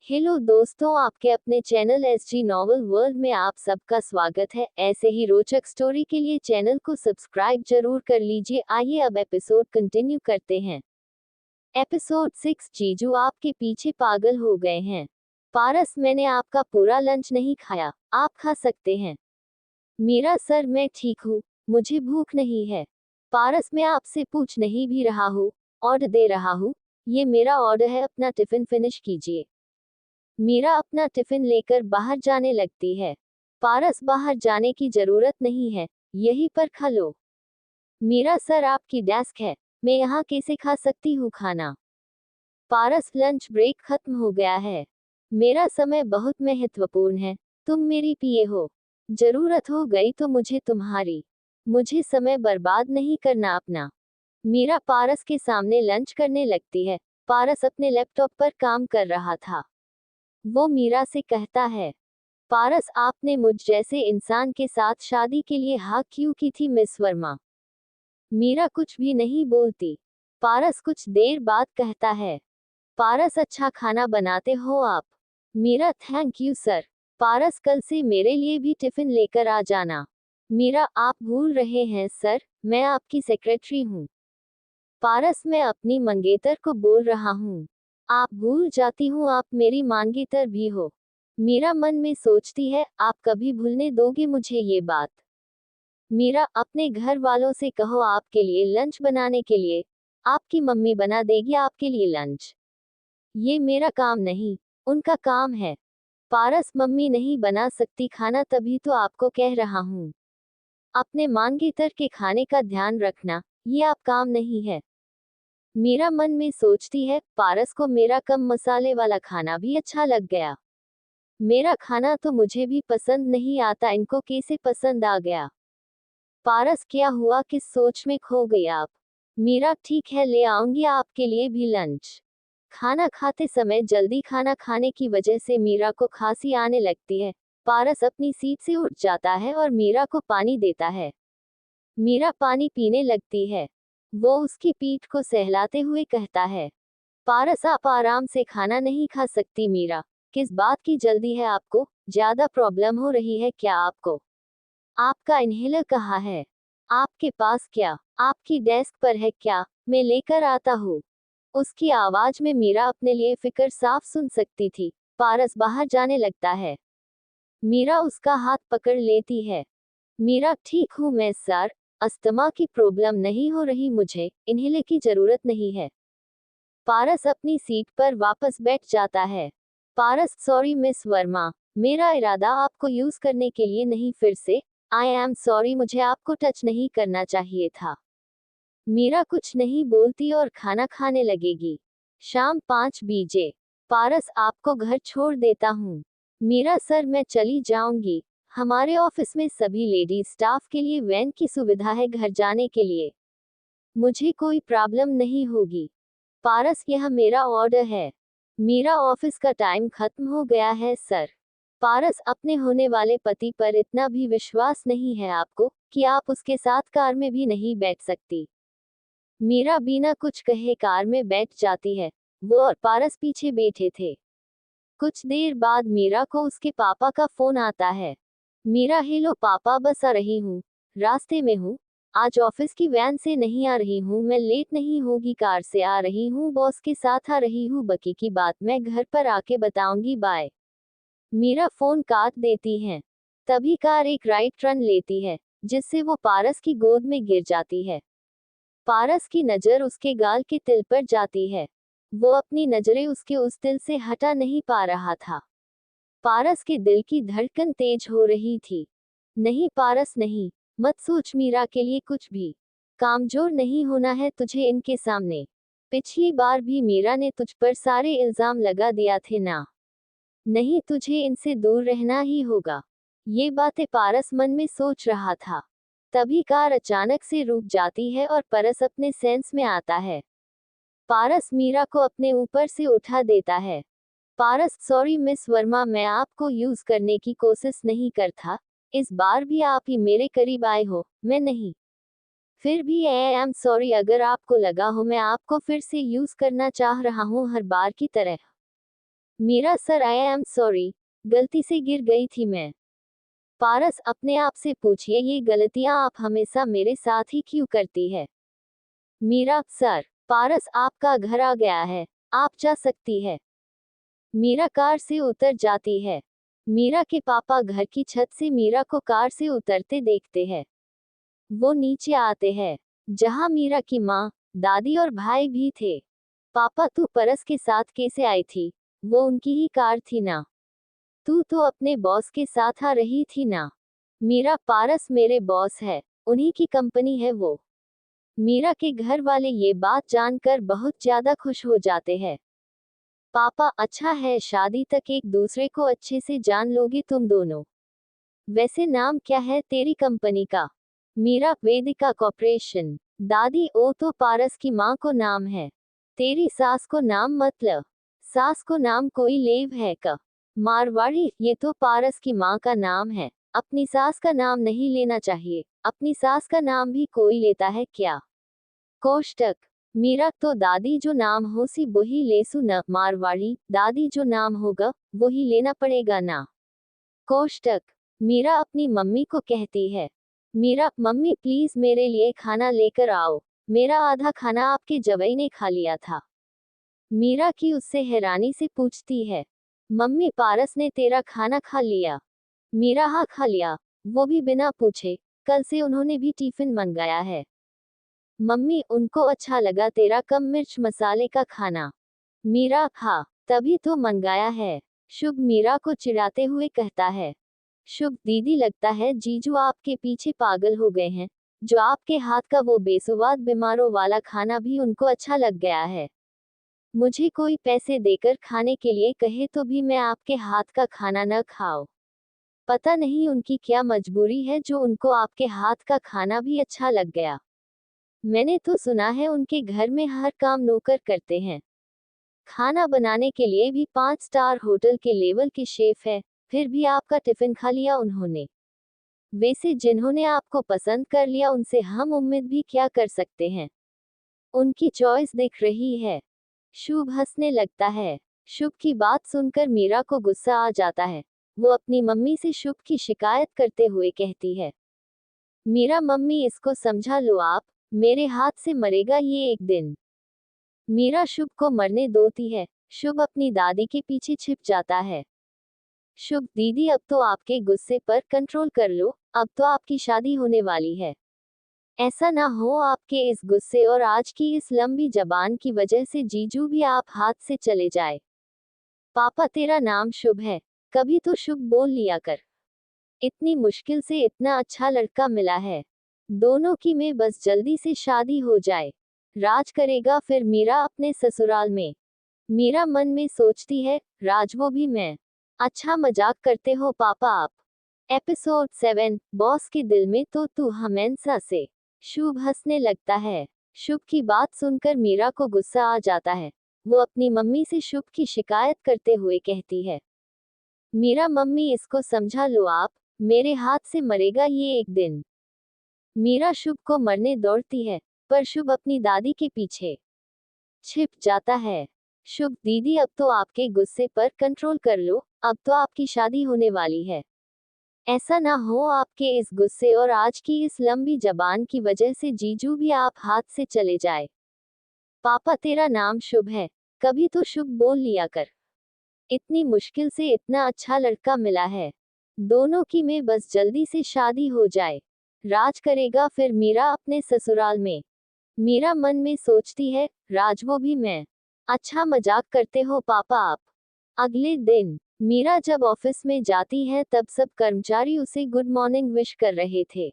Hello दोस्तों, आपके अपने चैनल एसजी नॉवल वर्ल्ड में आप सबका स्वागत है। ऐसे ही रोचक स्टोरी के लिए चैनल को सब्सक्राइब जरूर कर लीजिए। आइए अब एपिसोड कंटिन्यू करते हैं। एपिसोड 6, जीजू आपके पीछे पागल हो गए हैं। पारस, मैंने आपका पूरा लंच नहीं खाया, आप खा सकते हैं। मीरा, सर मैं ठीक हूँ, मुझे भूख नहीं है। पारस, मैं आपसे पूछ नहीं भी रहा हूँ, ऑर्डर दे रहा हूँ। ये मेरा ऑर्डर है, अपना टिफिन फिनिश कीजिए। मीरा अपना टिफिन लेकर बाहर जाने लगती है। पारस, बाहर जाने की जरूरत नहीं है, यहीं पर खा लो। मीरा, सर आपकी डेस्क है, मैं यहाँ कैसे खा सकती हूँ खाना। पारस, लंच ब्रेक खत्म हो गया है, मेरा समय बहुत महत्वपूर्ण है, तुम मेरी पीए हो। जरूरत हो गई तो मुझे तुम्हारी, मुझे समय बर्बाद नहीं करना अपना। मीरा पारस के सामने लंच करने लगती है। पारस अपने लैपटॉप पर काम कर रहा था। वो मीरा से कहता है, पारस, आपने मुझ जैसे इंसान के साथ शादी के लिए हाँ क्यों की थी मिस वर्मा। मीरा कुछ भी नहीं बोलती। पारस कुछ देर बाद कहता है, पारस, अच्छा खाना बनाते हो आप। Meera, thank you sir. Paras, कल से मेरे लिए भी टिफिन लेकर आ जाना। मीरा, आप भूल रहे हैं सर, मैं आपकी सेक्रेटरी हूँ। पारस, मैं अपनी मंगेतर को बोल रहा हूँ। आप भूल जाती हूँ, आप मेरी मांगेतर भी हो। मीरा मन में सोचती है, आप कभी भूलने दोगे मुझे ये बात। मीरा, अपने घर वालों से कहो आपके लिए लंच बनाने के लिए, आपकी मम्मी बना देगी आपके लिए लंच। ये मेरा काम नहीं, उनका काम है। पारस, मम्मी नहीं बना सकती खाना, तभी तो आपको कह रहा हूँ। अपने मांगेतर के खाने का ध्यान रखना, ये आप काम नहीं है। मीरा मन में सोचती है, पारस को मेरा कम मसाले वाला खाना भी अच्छा लग गया। मेरा खाना तो मुझे भी पसंद नहीं आता, इनको कैसे पसंद आ गया। पारस, क्या हुआ, किस सोच में खो गए आप। मीरा, ठीक है, ले आऊंगी आपके लिए भी लंच। खाना खाते समय जल्दी खाना खाने की वजह से मीरा को खांसी आने लगती है। पारस अपनी सीट से उठ जाता है और मीरा को पानी देता है। मीरा पानी पीने लगती है। वो उसकी पीठ को सहलाते हुए कहता है, पारस, आप आराम से खाना नहीं खा सकती। मीरा, किस बात की जल्दी है आपको, ज्यादा प्रॉब्लम हो रही है क्या आपको। आपका इनहेलर कहाँ है, आपके पास क्या, आपकी डेस्क पर है क्या, मैं लेकर आता हूँ। उसकी आवाज में मीरा अपने लिए फिक्र साफ सुन सकती थी। पारस बाहर जाने लगता है। मीरा उसका हाथ पकड़ लेती है। मीरा, ठीक हूँ मैं सर, अस्थमा की प्रॉब्लम नहीं हो रही, मुझे इनहेलर की जरूरत नहीं है। पारस अपनी सीट पर वापस बैठ जाता है। पारस, सॉरी मिस वर्मा, मेरा इरादा आपको यूज करने के लिए नहीं, फिर से आई एम सॉरी, मुझे आपको टच नहीं करना चाहिए था। मीरा कुछ नहीं बोलती और खाना खाने लगेगी। शाम 5 बजे। पारस, आपको घर छोड़ देता हूँ। मीरा, सर मैं चली जाऊंगी, हमारे ऑफिस में सभी लेडीज स्टाफ के लिए वैन की सुविधा है घर जाने के लिए, मुझे कोई प्रॉब्लम नहीं होगी। पारस, यह मेरा ऑर्डर है, मेरा ऑफिस का टाइम खत्म हो गया है सर। पारस, अपने होने वाले पति पर इतना भी विश्वास नहीं है आपको कि आप उसके साथ कार में भी नहीं बैठ सकती। मीरा बिना कुछ कहे कार में बैठ जाती है। वो और पारस पीछे बैठे थे। कुछ देर बाद मीरा को उसके पापा का फोन आता है। मीरा, हेलो पापा, बस आ रही हूँ, रास्ते में हूँ, आज ऑफिस की वैन से नहीं आ रही हूँ, मैं लेट नहीं होगी, कार से आ रही हूँ, बॉस के साथ आ रही हूँ, बाकी की बात मैं घर पर आके बताऊंगी, बाय। मीरा फोन काट देती है। तभी कार एक राइट टर्न लेती है, जिससे वो पारस की गोद में गिर जाती है। पारस की नजर उसके गाल के तिल पर जाती है। वो अपनी नजरें उसके उस तिल से हटा नहीं पा रहा था। पारस के दिल की धड़कन तेज हो रही थी। नहीं पारस, नहीं, मत सोच मीरा के लिए कुछ भी। कामजोर नहीं होना है तुझे इनके सामने। पिछली बार भी मीरा ने तुझ पर सारे इल्जाम लगा दिया थे ना। नहीं, तुझे इनसे दूर रहना ही होगा। ये बातें पारस मन में सोच रहा था। तभी कार अचानक से रुक जाती है और पारस अपने सेंस में आता है। पारस मीरा को अपने ऊपर से उठा देता है। पारस, सॉरी मिस वर्मा, मैं आपको यूज करने की कोशिश नहीं करता, इस बार भी आप ही मेरे करीब आए हो, मैं नहीं। फिर भी आई एम सॉरी, अगर आपको लगा हो मैं आपको फिर से यूज करना चाह रहा हूँ हर बार की तरह। Meera sir I am sorry, गलती से गिर गई थी मैं। पारस अपने आप से पूछिए ये गलतियां आप हमेशा मेरे साथ ही क्यों करती है। मीरा सर, पारस आपका घर आ गया है, आप जा सकती है। मीरा कार से उतर जाती है। मीरा के पापा घर की छत से मीरा को कार से उतरते देखते हैं। वो नीचे आते हैं, जहां मीरा की माँ, दादी और भाई भी थे। पापा तू परस के साथ कैसे आई थी? वो उनकी ही कार थी ना? तू तो अपने बॉस के साथ आ रही थी ना? मीरा पारस मेरे बॉस है, उन्हीं की कंपनी है वो। मीरा के घर वाले ये बात जानकर बहुत ज्यादा खुश हो जाते हैं। पापा अच्छा है, शादी तक एक दूसरे को अच्छे से जान लोगे तुम दोनों। वैसे नाम क्या है तेरी कंपनी का? मीरा वेदिका कॉर्पोरेशन। दादी ओ तो पारस की माँ को नाम है। तेरी सास को नाम मतलब? सास को नाम कोई लेव है का? मारवाड़ी, ये तो पारस की माँ का नाम है, अपनी सास का नाम नहीं लेना चाहिए। अपनी सास का नाम भी कोई लेता है क्या? कोष्टक। मीरा तो दादी जो नाम हो सी वही लेसु न। मारवाड़ी, दादी जो नाम होगा वही लेना पड़ेगा ना। कोष्टक। मीरा अपनी मम्मी को कहती है, मीरा मम्मी प्लीज मेरे लिए खाना लेकर आओ, मेरा आधा खाना आपके जवई ने खा लिया था। मीरा की उससे हैरानी से पूछती है, मम्मी पारस ने तेरा खाना खा लिया? मीरा हाँ खा लिया, वो भी बिना पूछे, कल से उन्होंने भी टिफिन मंगाया है। मम्मी उनको अच्छा लगा तेरा कम मिर्च मसाले का खाना? मीरा हाँ, तभी तो मंगाया है। शुभ मीरा को चिढ़ाते हुए कहता है, शुभ दीदी लगता है जीजू आपके पीछे पागल हो गए हैं, जो आपके हाथ का वो बेसुवाद बीमारों वाला खाना भी उनको अच्छा लग गया है। मुझे कोई पैसे देकर खाने के लिए कहे तो भी मैं आपके हाथ का खाना न खाऊं। पता नहीं उनकी क्या मजबूरी है जो उनको आपके हाथ का खाना भी अच्छा लग गया। मैंने तो सुना है उनके घर में हर काम नौकर करते हैं। खाना बनाने के लिए भी 5 स्टार होटल के लेवल के शेफ है, फिर भी आपका टिफिन खा लिया उन्होंने। वैसे जिन्होंने आपको पसंद कर लिया उनसे हम उम्मीद भी क्या कर सकते हैं? उनकी चॉइस दिख रही है। शुभ हंसने लगता है। शुभ की बात सुनकर मीरा को गुस्सा आ जाता है। वो अपनी मम्मी से शुभ की शिकायत करते हुए कहती है, मीरा मम्मी इसको समझा लो आप, मेरे हाथ से मरेगा ये एक दिन। मीरा शुभ को मरने दोती है। शुभ अपनी दादी के पीछे छिप जाता है। शुभ दीदी अब तो आपके गुस्से पर कंट्रोल कर लो, अब तो आपकी शादी होने वाली है। ऐसा ना हो आपके इस गुस्से और आज की इस लंबी जबान की वजह से जीजू भी आप हाथ से चले जाए। पापा तेरा नाम शुभ है, कभी तो शुभ बोल लिया कर। इतनी मुश्किल से इतना अच्छा लड़का मिला है, दोनों की में बस जल्दी से शादी हो जाए, राज करेगा फिर मीरा अपने ससुराल में। मीरा मन में सोचती है, राज वो भी मैं। अच्छा मजाक करते हो पापा आप। एपिसोड 7, बॉस के दिल में तो तू हमेशा से। शुभ हंसने लगता है। शुभ की बात सुनकर मीरा को गुस्सा आ जाता है। वो अपनी मम्मी से शुभ की शिकायत करते हुए कहती है, मीरा मम्मी इसको समझा लो आप, मेरे हाथ से मरेगा ये एक दिन। मीरा शुभ को मरने दौड़ती है, पर शुभ अपनी दादी के पीछे छिप जाता है। शुभ दीदी अब तो आपके गुस्से पर कंट्रोल कर लो, अब तो आपकी शादी होने वाली है। ऐसा ना हो आपके इस गुस्से और आज की इस लंबी जबान की वजह से जीजू भी आप हाथ से चले जाए। पापा तेरा नाम शुभ है, कभी तो शुभ बोल लिया कर। इतनी मुश्किल से इतना अच्छा लड़का मिला है, दोनों की में बस जल्दी से शादी हो जाए, राज करेगा फिर मीरा अपने ससुराल में। मीरा मन में सोचती है, राज वो भी मैं। अच्छा मजाक करते हो पापा आप। अगले दिन मीरा जब ऑफिस में जाती है तब सब कर्मचारी उसे गुड मॉर्निंग विश कर रहे थे।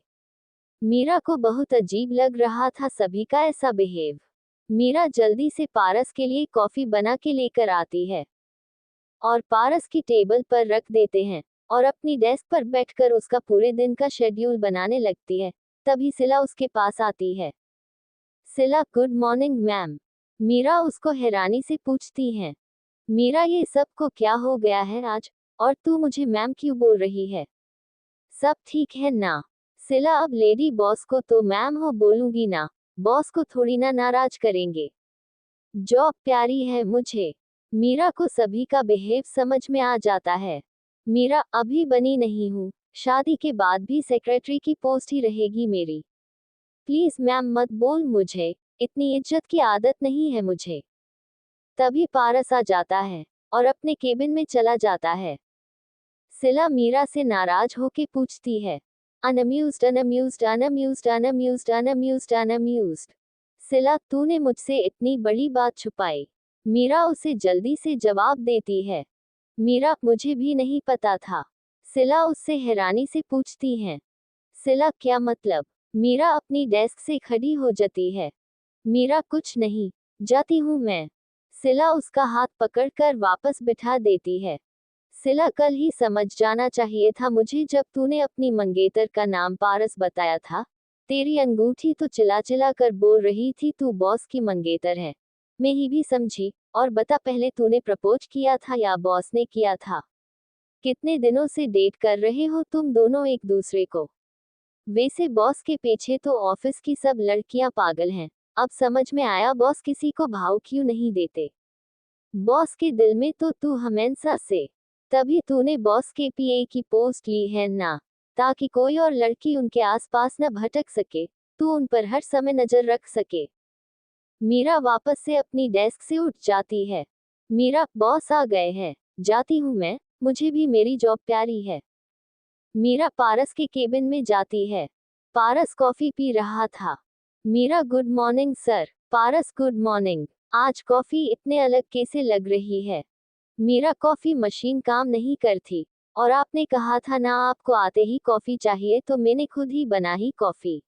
मीरा को बहुत अजीब लग रहा था सभी का ऐसा बिहेव। मीरा जल्दी से पारस के लिए कॉफी बना के लेकर आती है और पारस की टेबल पर रख देते हैं और अपनी डेस्क पर बैठकर उसका पूरे दिन का शेड्यूल बनाने लगती है। तभी सिला उसके पास आती है। सिला गुड मॉर्निंग मैम। मीरा उसको हैरानी से पूछती है, मीरा ये सब को क्या हो गया है आज, और तू मुझे मैम क्यों बोल रही है? सब ठीक है ना? सिला अब लेडी बॉस को तो मैम हो बोलूंगी ना, बॉस को थोड़ी ना नाराज करेंगे। जॉब प्यारी है मुझे। मीरा को सभी का बिहेव समझ में आ जाता है। मीरा, अभी बनी नहीं हूँ, शादी के बाद भी सेक्रेटरी की पोस्ट ही रहेगी मेरी। प्लीज मैम मत बोल मुझे, इतनी इज्जत की आदत नहीं है मुझे। तभी पारस आ जाता है और अपने केबिन में चला जाता है। सिला मीरा से नाराज होके पूछती है, अनअम्यूज्ड अनअम्यूज्ड अनअम्यूज्ड अनअम्यूज्ड अनअम्यूज्ड अनअम्यूज्ड। सिला, तूने मुझसे इतनी बड़ी बात छुपाई। मीरा उसे जल्दी से जवाब देती है, मीरा, मुझे भी नहीं पता था। सिला उससे हैरानी से पूछती है, सिला क्या मतलब? मीरा अपनी डेस्क से खड़ी हो जाती है। मीरा, कुछ नहीं, जाती हूँ मैं। सिला उसका हाथ पकड़कर वापस बिठा देती है। सिला, कल ही समझ जाना चाहिए था मुझे जब तूने अपनी मंगेतर का नाम पारस बताया था। तेरी अंगूठी तो चिल्ला चिल्ला कर बोल रही थी तू बॉस की मंगेतर है। मैं ही भी समझी। और बता, पहले तूने प्रपोज किया था या बॉस ने किया था? कितने दिनों से डेट कर रहे हो तुम दोनों एक दूसरे को? वैसे बॉस के पीछे तो ऑफिस की सब लड़कियां पागल हैं। अब समझ में आया बॉस किसी को भाव क्यों नहीं देते। बॉस के दिल में तो तू हमेशा से। तभी तूने बॉस के पीए की पोस्ट ली है ना, ताकि कोई और लड़की उनके आसपास न भटक सके, तू उन पर हर समय नजर रख सके। मीरा वापस से अपनी डेस्क से उठ जाती है। मीरा, बॉस आ गए हैं, जाती हूँ मैं, मुझे भी मेरी जॉब प्यारी है। मीरा पारस के केबिन में जाती है। पारस कॉफी पी रहा था। Meera, good morning sir. Paras, good morning. आज कॉफी इतने अलग कैसे लग रही है? मीरा, कॉफी मशीन काम नहीं करती, और आपने कहा था ना आपको आते ही कॉफी चाहिए, तो मैंने खुद ही बनाई कॉफी।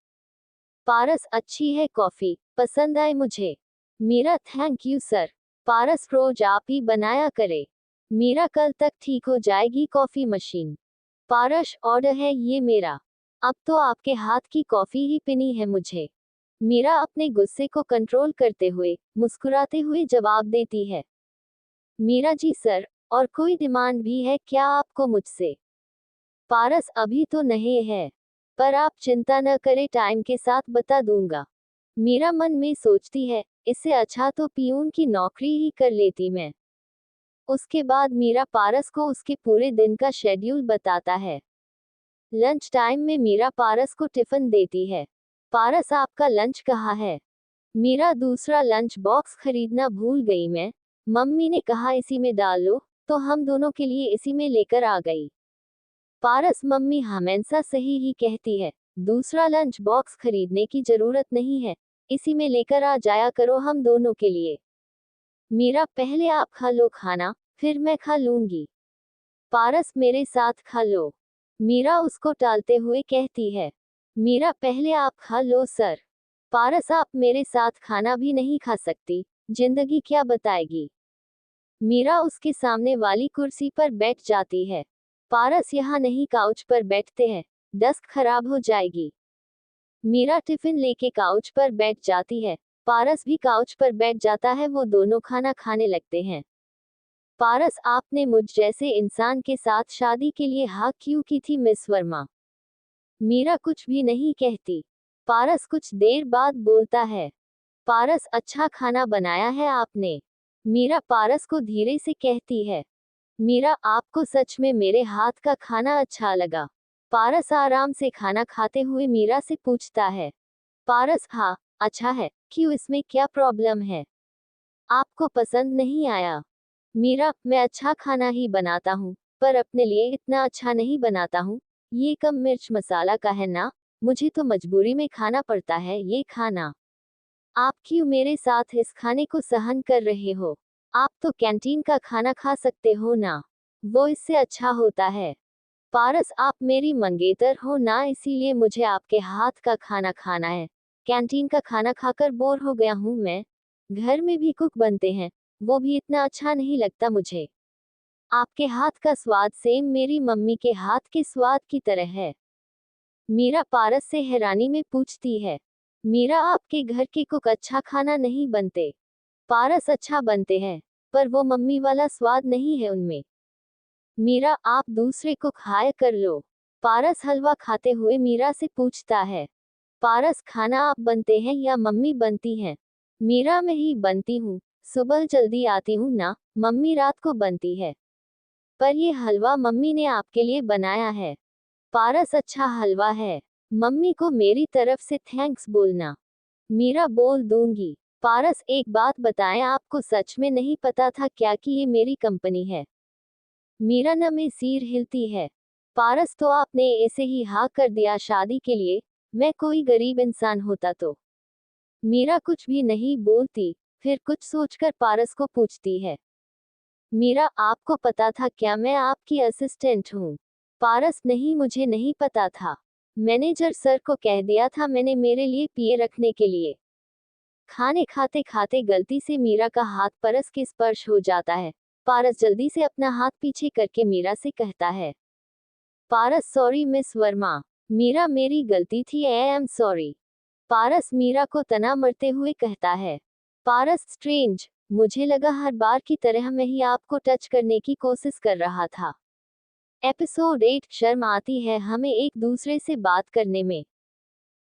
पारस, अच्छी है कॉफी, पसंद आए मुझे। Meera, thank you sir. Paras, रोज आप ही बनाया करे। मीरा, कल तक ठीक हो जाएगी कॉफी मशीन। पारस, ऑर्डर है ये मेरा। अब तो आपके हाथ की कॉफी ही पीनी है मुझे। मीरा अपने गुस्से को कंट्रोल करते हुए मुस्कुराते हुए जवाब देती है, मीरा जी सर, और कोई डिमांड भी है क्या आपको मुझसे? पारस, अभी तो नहीं है, पर आप चिंता न करें, टाइम के साथ बता दूंगा। मीरा मन में सोचती है, इससे अच्छा तो पियून की नौकरी ही कर लेती मैं। उसके बाद मीरा पारस को उसके पूरे दिन का शेड्यूल बताता है। लंच टाइम में मीरा पारस को टिफिन देती है। पारस, आपका लंच कहाँ है? मीरा, दूसरा लंच बॉक्स खरीदना भूल गई मैं, मम्मी ने कहा इसी में डाल लो, तो हम दोनों के लिए इसी में लेकर आ गई। पारस, मम्मी हमेशा सही ही कहती है, दूसरा लंच बॉक्स खरीदने की जरूरत नहीं है, इसी में लेकर आ जाया करो हम दोनों के लिए। मीरा, पहले आप खा लो खाना, फिर मैं खा लूंगी। पारस, मेरे साथ खा लो। मीरा उसको टालते हुए कहती है, मीरा, पहले आप खा लो सर। पारस, आप मेरे साथ खाना भी नहीं खा सकती, जिंदगी क्या बताएगी। मीरा उसके सामने वाली कुर्सी पर बैठ जाती है। पारस, यहाँ नहीं, काउच पर बैठते हैं, डेस्क खराब हो जाएगी। मीरा टिफिन लेके काउच पर बैठ जाती है। पारस भी काउच पर बैठ जाता है, वो दोनों खाना खाने लगते हैं। पारस, आपने मुझ जैसे इंसान के साथ शादी के लिए हाँ क्यों की थी मिस वर्मा? मीरा कुछ भी नहीं कहती। पारस कुछ देर बाद बोलता है, पारस, अच्छा खाना बनाया है आपने। मीरा पारस को धीरे से कहती है, मीरा, आपको सच में मेरे हाथ का खाना अच्छा लगा? पारस आराम से खाना खाते हुए मीरा से पूछता है। पारस, हाँ, अच्छा है, क्यों, इसमें क्या प्रॉब्लम है? आपको पसंद नहीं आया? मीरा, मैं अच्छा खाना ही बनाता हूँ, पर अपने लिए इतना अच्छा नहीं बनाता हूँ, ये कम मिर्च मसाला का है ना, मुझे तो मजबूरी में खाना पड़ता है ये खाना। आप क्यों मेरे साथ इस खाने को सहन कर रहे हो? आप तो कैंटीन का खाना खा सकते हो ना, वो इससे अच्छा होता है। पारस, आप मेरी मंगेतर हो ना, इसीलिए मुझे आपके हाथ का खाना खाना है। कैंटीन का खाना खाकर बोर हो गया हूँ मैं। घर में भी कुक बनते हैं, वो भी इतना अच्छा नहीं लगता मुझे। आपके हाथ का स्वाद सेम मेरी मम्मी के हाथ के स्वाद की तरह है। मीरा पारस से हैरानी में पूछती है, मीरा, आपके घर के कुक अच्छा खाना नहीं बनते? पारस, अच्छा बनते हैं, पर वो मम्मी वाला स्वाद नहीं है उनमें। मीरा, आप दूसरे कुक हायर कर लो। पारस हलवा खाते हुए मीरा से पूछता है। पारस, खाना आप बनते हैं या मम्मी बनती हैं? मीरा, मैं ही बनती हूँ, सुबह जल्दी आती हूँ ना, मम्मी रात को बनती है। पर ये हलवा मम्मी ने आपके लिए बनाया है। पारस अच्छा हलवा है। मम्मी को मेरी तरफ से थैंक्स बोलना। मीरा बोल दूंगी। पारस एक बात बताएं, आपको सच में नहीं पता था क्या कि ये मेरी कंपनी है? मीरा न में सिर हिलती है। पारस तो आपने ऐसे ही हाँ कर दिया शादी के लिए, मैं कोई गरीब इंसान होता तो। मीरा कुछ भी नहीं बोलती, फिर कुछ सोचकर पारस को पूछती है। मीरा, आपको पता था क्या मैं आपकी असिस्टेंट हूँ? पारस, नहीं, मुझे नहीं पता था। मैनेजर सर को कह दिया था मैंने मेरे लिए पिए रखने के लिए। खाने खाते खाते गलती से मीरा का हाथ पारस के स्पर्श हो जाता है। पारस जल्दी से अपना हाथ पीछे करके मीरा से कहता है। पारस, सॉरी मिस वर्मा। मीरा, मेरी गलती थी, आई एम सॉरी। पारस मीरा को तना मरते हुए कहता है। पारस, स्ट्रेंज, मुझे लगा हर बार की तरह मैं ही आपको टच करने की कोशिश कर रहा था। एपिसोड 8, शर्म आती है हमें एक दूसरे से बात करने में।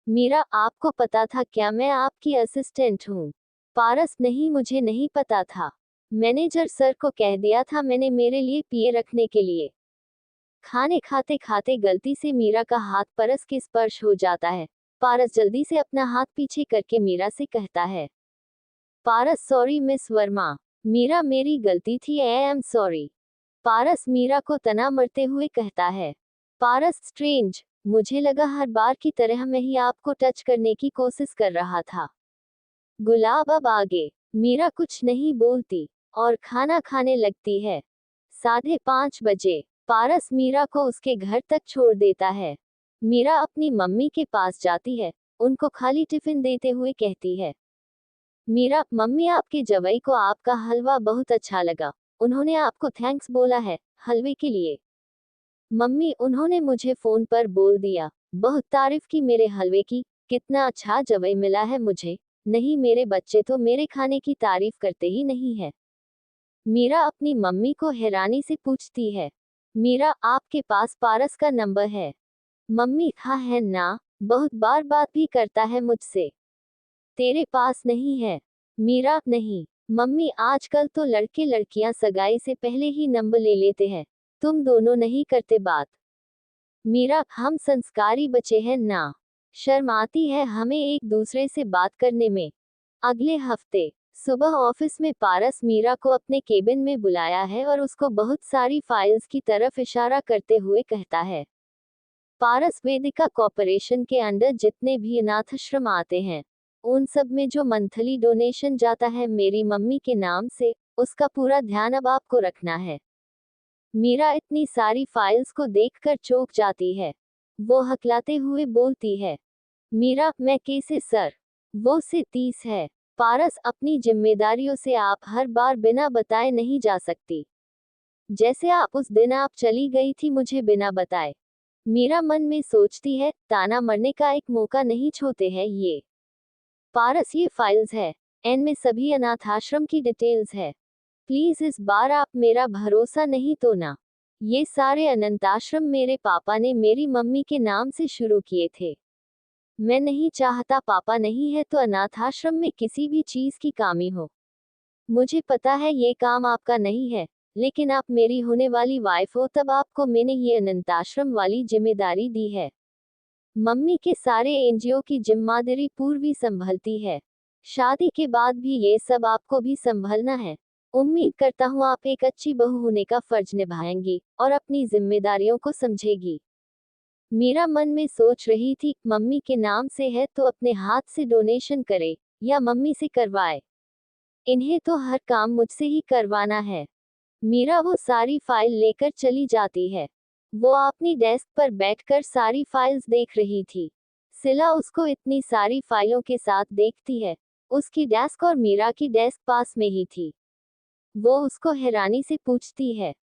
मीरा, आपको पता था क्या मैं आपकी असिस्टेंट हूँ? पारस, नहीं, मुझे नहीं पता था। मैनेजर सर को कह दिया था मैंने मेरे लिए पिए रखने के लिए। खाने खाते खाते गलती से मीरा का हाथ पारस के स्पर्श हो जाता है। पारस जल्दी से अपना हाथ पीछे करके मीरा से कहता है। पारस, सॉरी मिस वर्मा। मीरा, मेरी गलती थी, आई एम सॉरी। पारस मीरा को तना मरते हुए कहता है। पारस, स्ट्रेंज, मुझे लगा हर बार की तरह मैं ही आपको टच करने की कोशिश कर रहा था। गुलाब अब आगे। मीरा कुछ नहीं बोलती और खाना खाने लगती है। 5:30 बजे पारस मीरा को उसके घर तक छोड़ देता है। मीरा अपनी मम्मी के पास जाती है, उनको खाली टिफिन देते हुए कहती है। मीरा, मम्मी, आपके जवाई को आपका हलवा बहुत अच्छा लगा। उन्होंने आपको थैंक्स बोला है हलवे के लिए। मम्मी, उन्होंने मुझे फोन पर बोल दिया, बहुत तारीफ की मेरे हलवे की, कितना अच्छा जवाई मिला है मुझे। नहीं, मेरे बच्चे तो मेरे खाने की तारीफ करते ही नहीं है। मीरा अपनी मम्मी को हैरानी से पूछती है। मीरा, आपके पास पारस का नंबर है? मम्मी, हाँ है ना, बहुत बार बात भी करता है मुझसे। तेरे पास नहीं है? मीरा, नहीं। मम्मी, आजकल तो लड़के लड़कियां सगाई से पहले ही नंबर ले लेते हैं, तुम दोनों नहीं करते बात? मीरा, हम संस्कारी बच्चे हैं ना, शर्म आती है हमें एक दूसरे से बात करने में। अगले हफ्ते सुबह ऑफिस में पारस मीरा को अपने केबिन में बुलाया है और उसको बहुत सारी फाइल्स की तरफ इशारा करते हुए कहता है। पारस, वेदिका कॉर्पोरेशन के अंडर जितने भी अनाथाश्रम आते हैं, उन सब में जो मंथली डोनेशन जाता है मेरी मम्मी के नाम से, उसका पूरा ध्यान अब आपको रखना है। मीरा इतनी सारी फाइल्स को देखकर चौंक जाती है। वो हकलाते हुए बोलती है। मीरा, मैं कैसे सर? वो से 30 है। पारस, अपनी जिम्मेदारियों से आप हर बार बिना बताए नहीं जा सकती। जैसे आप उस दिन आप चली गई थी मुझे बिना बताए। मीरा मन में सोचती है, ताना मरने का एक मौका नहीं छोड़ते हैं ये। पारस, ये फाइल्स है, इनमें सभी अनाथाश्रम की डिटेल्स है। प्लीज इस बार आप मेरा भरोसा नहीं तोड़ना। ये सारे अनंताश्रम मेरे पापा ने मेरी मम्मी के नाम से शुरू किए थे। मैं नहीं चाहता पापा नहीं है तो अनाथाश्रम में किसी भी चीज की कमी हो। मुझे पता है ये काम आपका नहीं है, लेकिन आप मेरी होने वाली वाइफ हो, तब आपको मैंने ये अनंताश्रम वाली जिम्मेदारी दी है। मम्मी के सारे एनजीओ की जिम्मेदारी पूर्वी संभलती है। शादी के बाद भी ये सब आपको भी संभलना है। उम्मीद करता हूँ आप एक अच्छी बहू होने का फर्ज निभाएंगी और अपनी जिम्मेदारियों को समझेगी। मीरा मन में सोच रही थी, मम्मी के नाम से है तो अपने हाथ से डोनेशन करे या मम्मी से करवाए। इन्हें तो हर काम मुझसे ही करवाना है। मीरा वो सारी फाइल लेकर चली जाती है। वो अपनी डेस्क पर बैठकर सारी फाइल्स देख रही थी। सिला उसको इतनी सारी फाइलों के साथ देखती है। उसकी डेस्क और मीरा की डेस्क पास में ही थी। वो उसको हैरानी से पूछती है।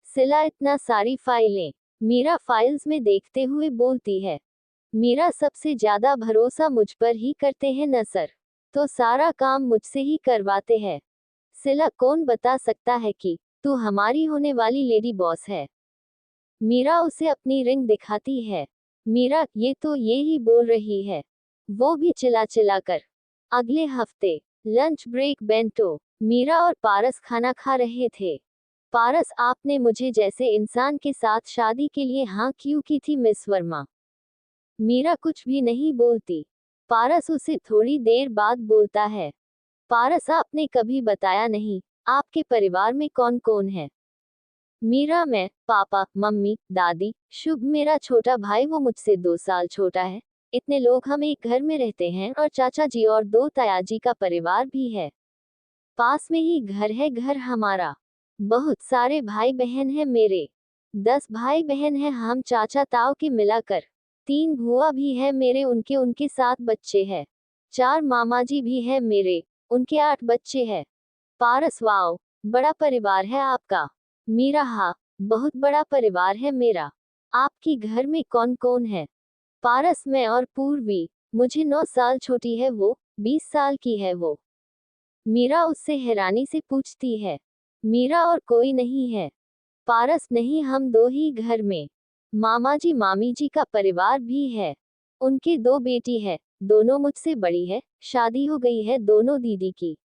सिला, इतना सारी फाइलें? मीरा फाइल्स में देखते हुए बोलती है। मीरा, सबसे ज्यादा भरोसा मुझ पर ही करते हैं न सर, तो सारा काम मुझसे ही करवाते हैं। सिला, कौन बता सकता है कि तू हमारी होने वाली लेडी बॉस है? मीरा उसे अपनी रिंग दिखाती है। मीरा, ये तो ये ही बोल रही है। वो भी चिल्ला चिल्ला कर। अगले हफ्ते लंच ब्रेक बेंटो। मीरा और पारस खाना खा रहे थे। पारस, आपने मुझे जैसे इंसान के साथ शादी के लिए हाँ क्यों की थी मिस वर्मा? मीरा कुछ भी नहीं बोलती। पारस उसे थोड़ी देर बाद बोलता है। पारस, आपने कभी बताया नहीं, आपके परिवार में कौन कौन है? मीरा, मैं, पापा, मम्मी, दादी, शुभ मेरा छोटा भाई, वो मुझसे 2 साल छोटा है। इतने लोग हम एक घर में रहते हैं और चाचा जी और 2 ताया जी का परिवार भी है। पास में ही घर है घर हमारा। बहुत सारे भाई बहन हैं मेरे। 10 भाई बहन हैं हम चाचा ताऊ के मिलाकर। 3 भुआ भी है मेरे, उनके उनके 7 बच्चे हैं। 4 मामा जी भी है मेरे, उनके 8 बच्चे हैं। पारस, वाओ, बड़ा परिवार है आपका। मीरा, हाँ, बहुत बड़ा परिवार है मेरा। आपकी घर में कौन कौन है? पारस, मैं और पूर्वी। मुझे 9 साल छोटी है वो, 20 साल की है वो। मीरा उससे हैरानी से पूछती है। मीरा, और कोई नहीं है? पारस, नहीं, हम 2 ही घर में। मामा जी मामी जी का परिवार भी है। उनके 2 बेटी है, दोनों मुझसे बड़ी है, शादी हो गई है दोनों दीदी की।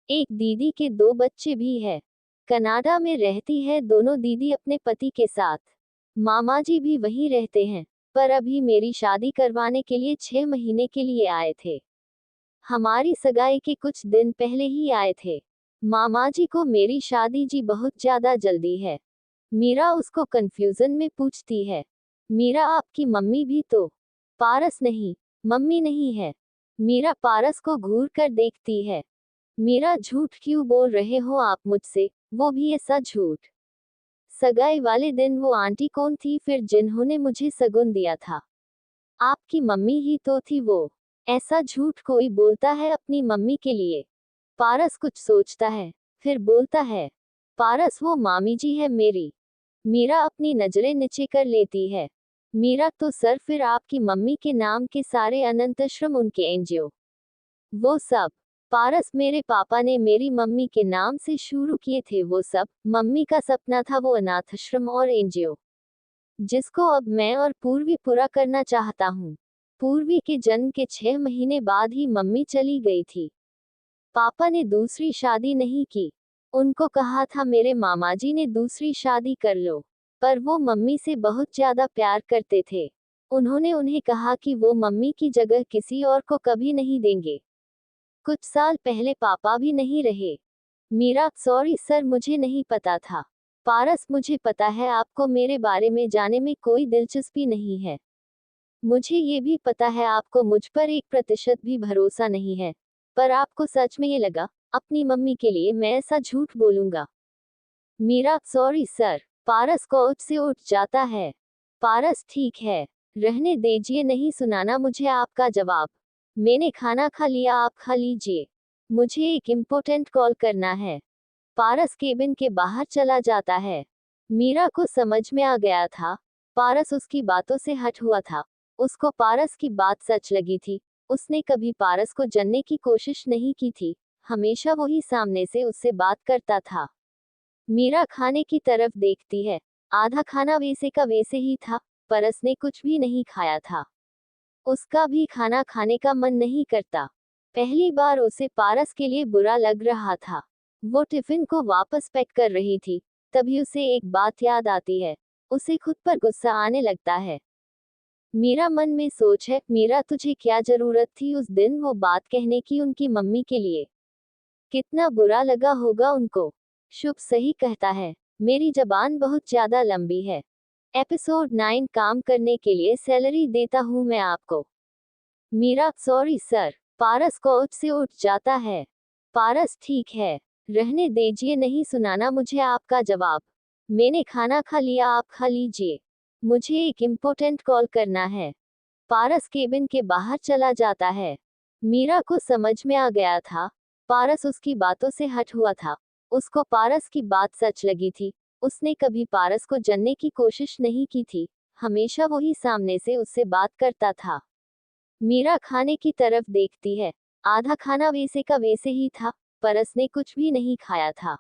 एक दीदी के 2 बच्चे भी है। कनाडा में रहती है दोनों दीदी अपने पति के साथ। मामा जी भी वहीं रहते हैं, पर अभी मेरी शादी करवाने के लिए 6 महीने के लिए आए थे। हमारी सगाई के कुछ दिन पहले ही आए थे। मामा जी को मेरी शादी जी बहुत ज्यादा जल्दी है। मीरा उसको कंफ्यूजन में पूछती है। मीरा, आपकी मम्मी भी तो? पारस, नहीं, मम्मी नहीं है। मीरा पारस को घूर कर देखती है। मीरा, झूठ क्यों बोल रहे हो आप मुझसे, वो भी ऐसा झूठ? सगाई वाले दिन वो आंटी कौन थी फिर जिन्होंने मुझे शगुन दिया था? आपकी मम्मी ही तो थी वो। ऐसा झूठ कोई बोलता है अपनी मम्मी के लिए? पारस कुछ सोचता है, फिर बोलता है। पारस, वो मामी जी है मेरी। मीरा अपनी नजरें नीचे कर लेती है। मीरा, तो सर फिर आपकी मम्मी के नाम के सारे अनंतश्रम, उनके एनजीओ, वो सब? पारस, मेरे पापा ने मेरी मम्मी के नाम से शुरू किए थे वो सब। मम्मी का सपना था वो अनाथाश्रम और एनजीओ, जिसको अब मैं और पूर्वी पूरा करना चाहता हूँ। पूर्वी के जन्म के 6 महीने बाद ही मम्मी चली गई थी। पापा ने दूसरी शादी नहीं की। उनको कहा था मेरे मामाजी ने दूसरी शादी कर लो, पर वो मम्मी से बहुत ज्यादा प्यार करते थे। उन्होंने उन्हें कहा कि वो मम्मी की जगह किसी और को कभी नहीं देंगे। कुछ साल पहले पापा भी नहीं रहे। मीरा, सॉरी सर, मुझे नहीं पता था। पारस, मुझे पता है आपको मेरे बारे में जाने में कोई दिलचस्पी नहीं है। मुझे ये भी पता है आपको मुझ पर 1% भी भरोसा नहीं है। पर आपको सच में ये लगा, अपनी मम्मी के लिए मैं ऐसा झूठ बोलूंगा? Meera, sorry sir. Paras couch से उठ जाता है। पारस, ठीक है, रहने दीजिए, नहीं सुनाना मुझे आपका जवाब। मैंने खाना खा लिया, आप खा लीजिए। मुझे एक इम्पोर्टेंट कॉल करना है। पारस केबिन के बाहर चला जाता है। मीरा को समझ में आ गया था। पारस उसकी बातों से हट हुआ था। उसको पारस की बात सच लगी थी। उसने कभी पारस को जानने की कोशिश नहीं की थी। हमेशा वही सामने से उससे बात करता था। मीरा खाने की तरफ देखती है। आधा खाना वैसे का वैसे ही था। पारस ने कुछ भी नहीं खाया था। उसका भी खाना खाने का मन नहीं करता। पहली बार उसे पारस के लिए बुरा लग रहा था। वो टिफिन को वापस पैक कर रही थी, तभी उसे एक बात याद आती है। उसे खुद पर गुस्सा आने लगता है। मीरा मन में सोच है, मीरा, तुझे क्या जरूरत थी उस दिन वो बात कहने की उनकी मम्मी के लिए? कितना बुरा लगा होगा उनको। शुभ सही कहता है, मेरी जबान बहुत ज्यादा लंबी है। एपिसोड 9, काम करने के लिए सैलरी देता हूँ मैं आपको। Meera, sorry sir. Paras couch से उठ जाता है। पारस, ठीक है, रहने दीजिए, नहीं सुनाना मुझे आपका जवाब। मैंने खाना खा लिया, आप खा लीजिए। मुझे एक इम्पोर्टेंट कॉल करना है। पारस केबिन के बाहर चला जाता है। मीरा को समझ में आ गया था। पारस उसकी बातों से हट हुआ था। उसको पारस की बात सच लगी थी। उसने कभी पारस को जानने की कोशिश नहीं की थी। हमेशा वही सामने से उससे बात करता था। मीरा खाने की तरफ देखती है। आधा खाना वैसे का वैसे ही था। पारस ने कुछ भी नहीं खाया था।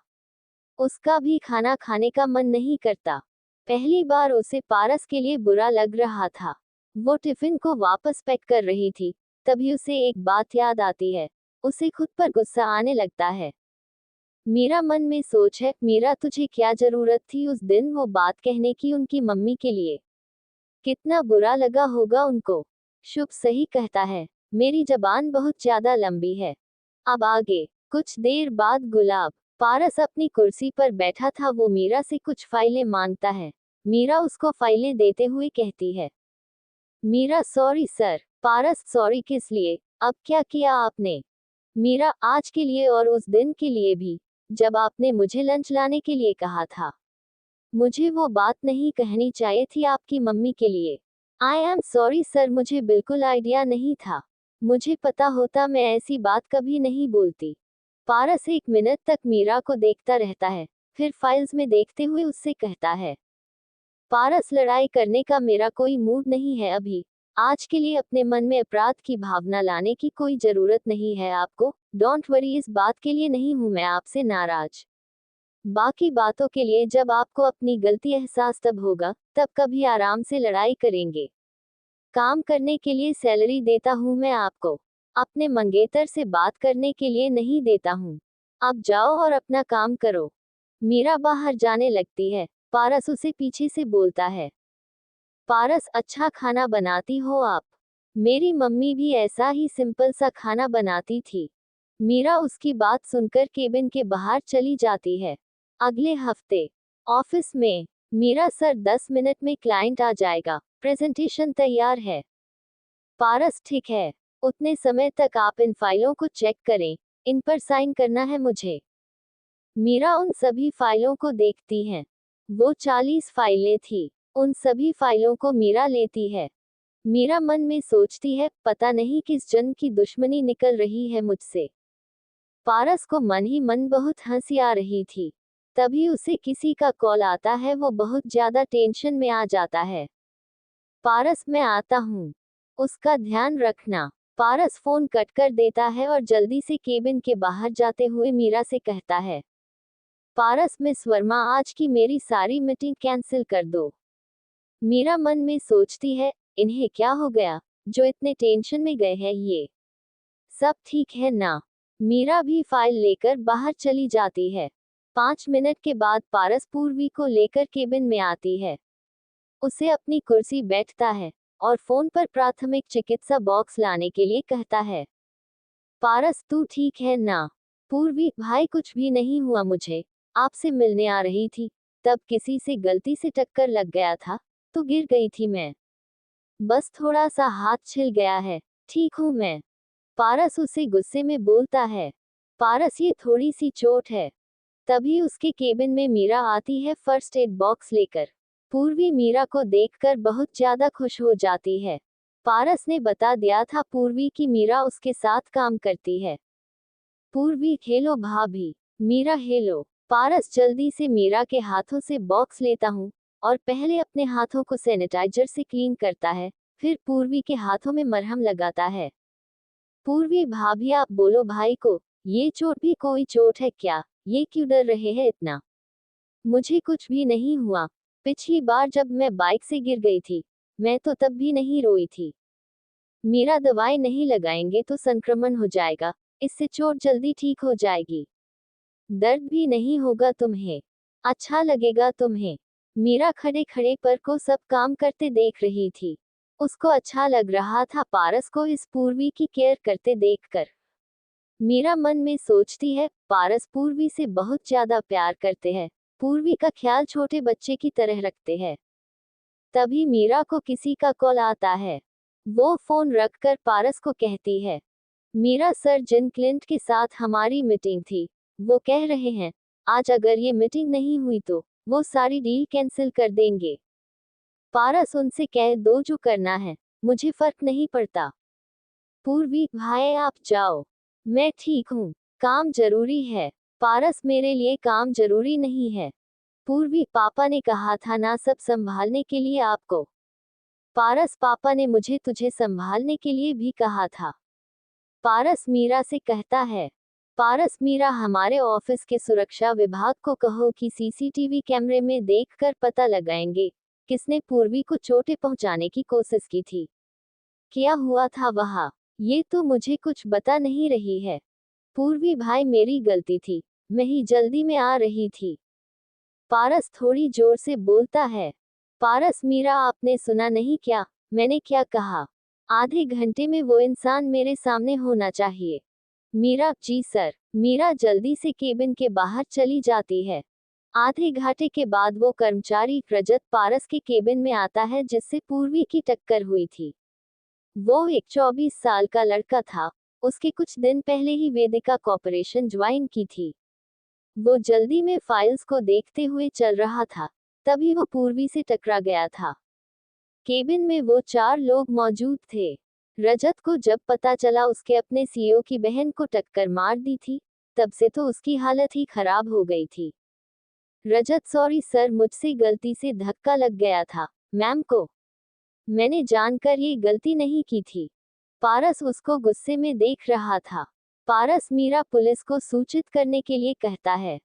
उसका भी खाना खाने का मन नहीं करता। पहली बार उसे पारस के लिए बुरा लग रहा था। वो टिफिन को वापस पैक कर रही थी, तभी उसे एक बात याद आती है। उसे खुद पर गुस्सा आने लगता है। मीरा मन में सोच है, मीरा तुझे क्या जरूरत थी उस दिन वो बात कहने की उनकी मम्मी के लिए। कितना बुरा लगा होगा उनको। शुभ सही कहता है, मेरी जबान बहुत ज्यादा लंबी है। अब आगे। कुछ देर बाद गुलाब। पारस अपनी कुर्सी पर बैठा था, वो मीरा से कुछ फाइलें मांगता है। मीरा उसको फाइलें देते हुए कहती है, मीरा सॉरी सर। पारस सॉरी किस लिए, अब क्या किया आपने। मीरा आज के लिए और उस दिन के लिए भी, जब आपने मुझे लंच लाने के लिए कहा था। मुझे वो बात नहीं कहनी चाहिए थी आपकी मम्मी के लिए। आई एम सॉरी सर, मुझे बिल्कुल आइडिया नहीं था। मुझे पता होता मैं ऐसी बात कभी नहीं बोलती। पारस 1 मिनट तक मीरा को देखता रहता है, फिर फाइल्स में देखते हुए उससे कहता है, पारस लड़ाई करने का मेरा कोई मूड नहीं है अभी। आज के लिए अपने मन में अपराध की भावना लाने की कोई जरूरत नहीं है आपको। डोंट वरी, इस बात के लिए नहीं हूं मैं आपसे नाराज। बाकी बातों के लिए जब आपको अपनी गलती एहसास तब होगा, तब कभी आराम से लड़ाई करेंगे। काम करने के लिए सैलरी देता हूँ मैं आपको, अपने मंगेतर से बात करने के लिए नहीं देता हूँ। अब जाओ और अपना काम करो। मीरा बाहर जाने लगती है। पारस उसे पीछे से बोलता है, पारस अच्छा खाना बनाती हो आप। मेरी मम्मी भी ऐसा ही सिंपल सा खाना बनाती थी। मीरा उसकी बात सुनकर केबिन के बाहर चली जाती है। अगले हफ्ते ऑफिस में, मीरा सर 10 मिनट में क्लाइंट आ जाएगा, प्रेजेंटेशन तैयार है। पारस ठीक है, उतने समय तक आप इन फाइलों को चेक करें, इन पर साइन करना है मुझे। मीरा उन सभी फाइलों को देखती है। वो 40 फाइलें थी। उन सभी फाइलों को मीरा लेती है। मीरा मन में सोचती है, पता नहीं किस जन्म की दुश्मनी निकल रही है मुझसे। पारस को मन ही मन बहुत हंसी आ रही थी। तभी उसे किसी का कॉल आता है, वो बहुत ज्यादा टेंशन में आ जाता है। पारस मैं आता हूँ, उसका ध्यान रखना। पारस फोन कट कर देता है और जल्दी से केबिन के बाहर जाते हुए मीरा से कहता है, पारस मिस वर्मा आज की मेरी सारी मीटिंग कैंसिल कर दो। मीरा मन में सोचती है, इन्हें क्या हो गया, जो इतने टेंशन में गए हैं ये। सब ठीक है ना। मीरा भी फाइल लेकर बाहर चली जाती है। 5 मिनट के बाद पारस पूर्वी को लेकर केबिन में आती है। उसे अपनी कुर्सी बैठता है और फोन पर प्राथमिक चिकित्सा बॉक्स लाने के लिए कहता है, पारस तू ठीक है ना। पूर्वी भाई कुछ भी नहीं हुआ, मुझे आपसे मिलने आ रही थी, तब किसी से गलती से टक्कर लग गया था, तो गिर गई थी मैं। बस थोड़ा सा हाथ छिल गया है, ठीक हूँ मैं। पारस उसे गुस्से में बोलता है, पारस ये थोड़ी सी चोट है। तभी उसके केबिन में मीरा आती है फर्स्ट एड बॉक्स लेकर। पूर्वी मीरा को देखकर बहुत ज्यादा खुश हो जाती है। पारस ने बता दिया था पूर्वी कि मीरा उसके साथ काम करती है। पूर्वी हेलो भाभी। मीरा हेलो। पारस जल्दी से मीरा के हाथों से बॉक्स लेता हूँ और पहले अपने हाथों को सैनिटाइजर से क्लीन करता है, फिर पूर्वी के हाथों में मरहम लगाता है। पूर्वी भाभी आप बोलो भाई को, ये चोट भी कोई चोट है क्या, ये क्यों डर रहे हैं इतना। मुझे कुछ भी नहीं हुआ। पिछली बार जब मैं बाइक से गिर गई थी, मैं तो तब भी नहीं रोई थी। मीरा दवाई नहीं लगाएंगे तो संक्रमण हो जाएगा, इससे चोट जल्दी ठीक हो जाएगी। दर्द भी नहीं होगा तुम्हें, अच्छा लगेगा तुम्हें। मीरा खड़े खड़े पर को सब काम करते देख रही थी। उसको अच्छा लग रहा था पारस को इस पूर्वी की केयर करते देखकर। मीरा मन में सोचती है, पारस पूर्वी से बहुत ज्यादा प्यार करते हैं, पूर्वी का ख्याल छोटे बच्चे की तरह रखते हैं। तभी मीरा को किसी का कॉल आता है। वो फोन रखकर पारस को कहती है, मीरा सर जिन क्लिंट के साथ हमारी मीटिंग थी, वो कह रहे हैं आज अगर ये मीटिंग नहीं हुई तो वो सारी डील कैंसिल कर देंगे। पारस उनसे कह दो जो करना है, मुझे फर्क नहीं पड़ता। पूर्वी भाई आप जाओ, मैं ठीक हूँ, काम जरूरी है। पारस मेरे लिए काम जरूरी नहीं है। पूर्वी पापा ने कहा था ना सब संभालने के लिए आपको। पारस पापा ने मुझे तुझे संभालने के लिए भी कहा था। पारस मीरा से कहता है, पारस मीरा हमारे ऑफिस के सुरक्षा विभाग को कहो कि सीसीटीवी कैमरे में देखकर पता लगाएंगे किसने पूर्वी को चोटें पहुंचाने की कोशिश की थी। क्या हुआ था वहां, ये तो मुझे कुछ बता नहीं रही है। पूर्वी भाई मेरी गलती थी, मैं ही जल्दी में आ रही थी। पारस थोड़ी जोर से बोलता है। पारस मीरा आपने सुना नहीं क्या, मैंने क्या कहा? आधे घंटे में वो इंसान मेरे सामने होना चाहिए। मीरा जी सर। मीरा जल्दी से केबिन के बाहर चली जाती है। आधे घंटे के बाद वो कर्मचारी रजत पारस के केबिन में आता है जिससे पूर्वी की टक्कर हुई थी। वो एक 24 साल का लड़का था। उसके कुछ दिन पहले ही वेदिका कॉर्पोरेशन ज्वाइन की थी। वो जल्दी में फाइल्स को देखते हुए चल रहा था, तभी वो पूर्वी से टकरा गया था। केबिन में वो 4 लोग मौजूद थे। रजत को जब पता चला उसके अपने सीईओ की बहन को टक्कर मार दी थी, तब से तो उसकी हालत ही खराब हो गई थी। रजत सॉरी सर, मुझसे गलती से धक्का लग गया था, मैम को। मैंने जानकर ये गलती नहीं की थी। पारस उसको गुस्से में देख रहा था। पारस मीरा पुलिस को सूचित करने के लिए कहता है।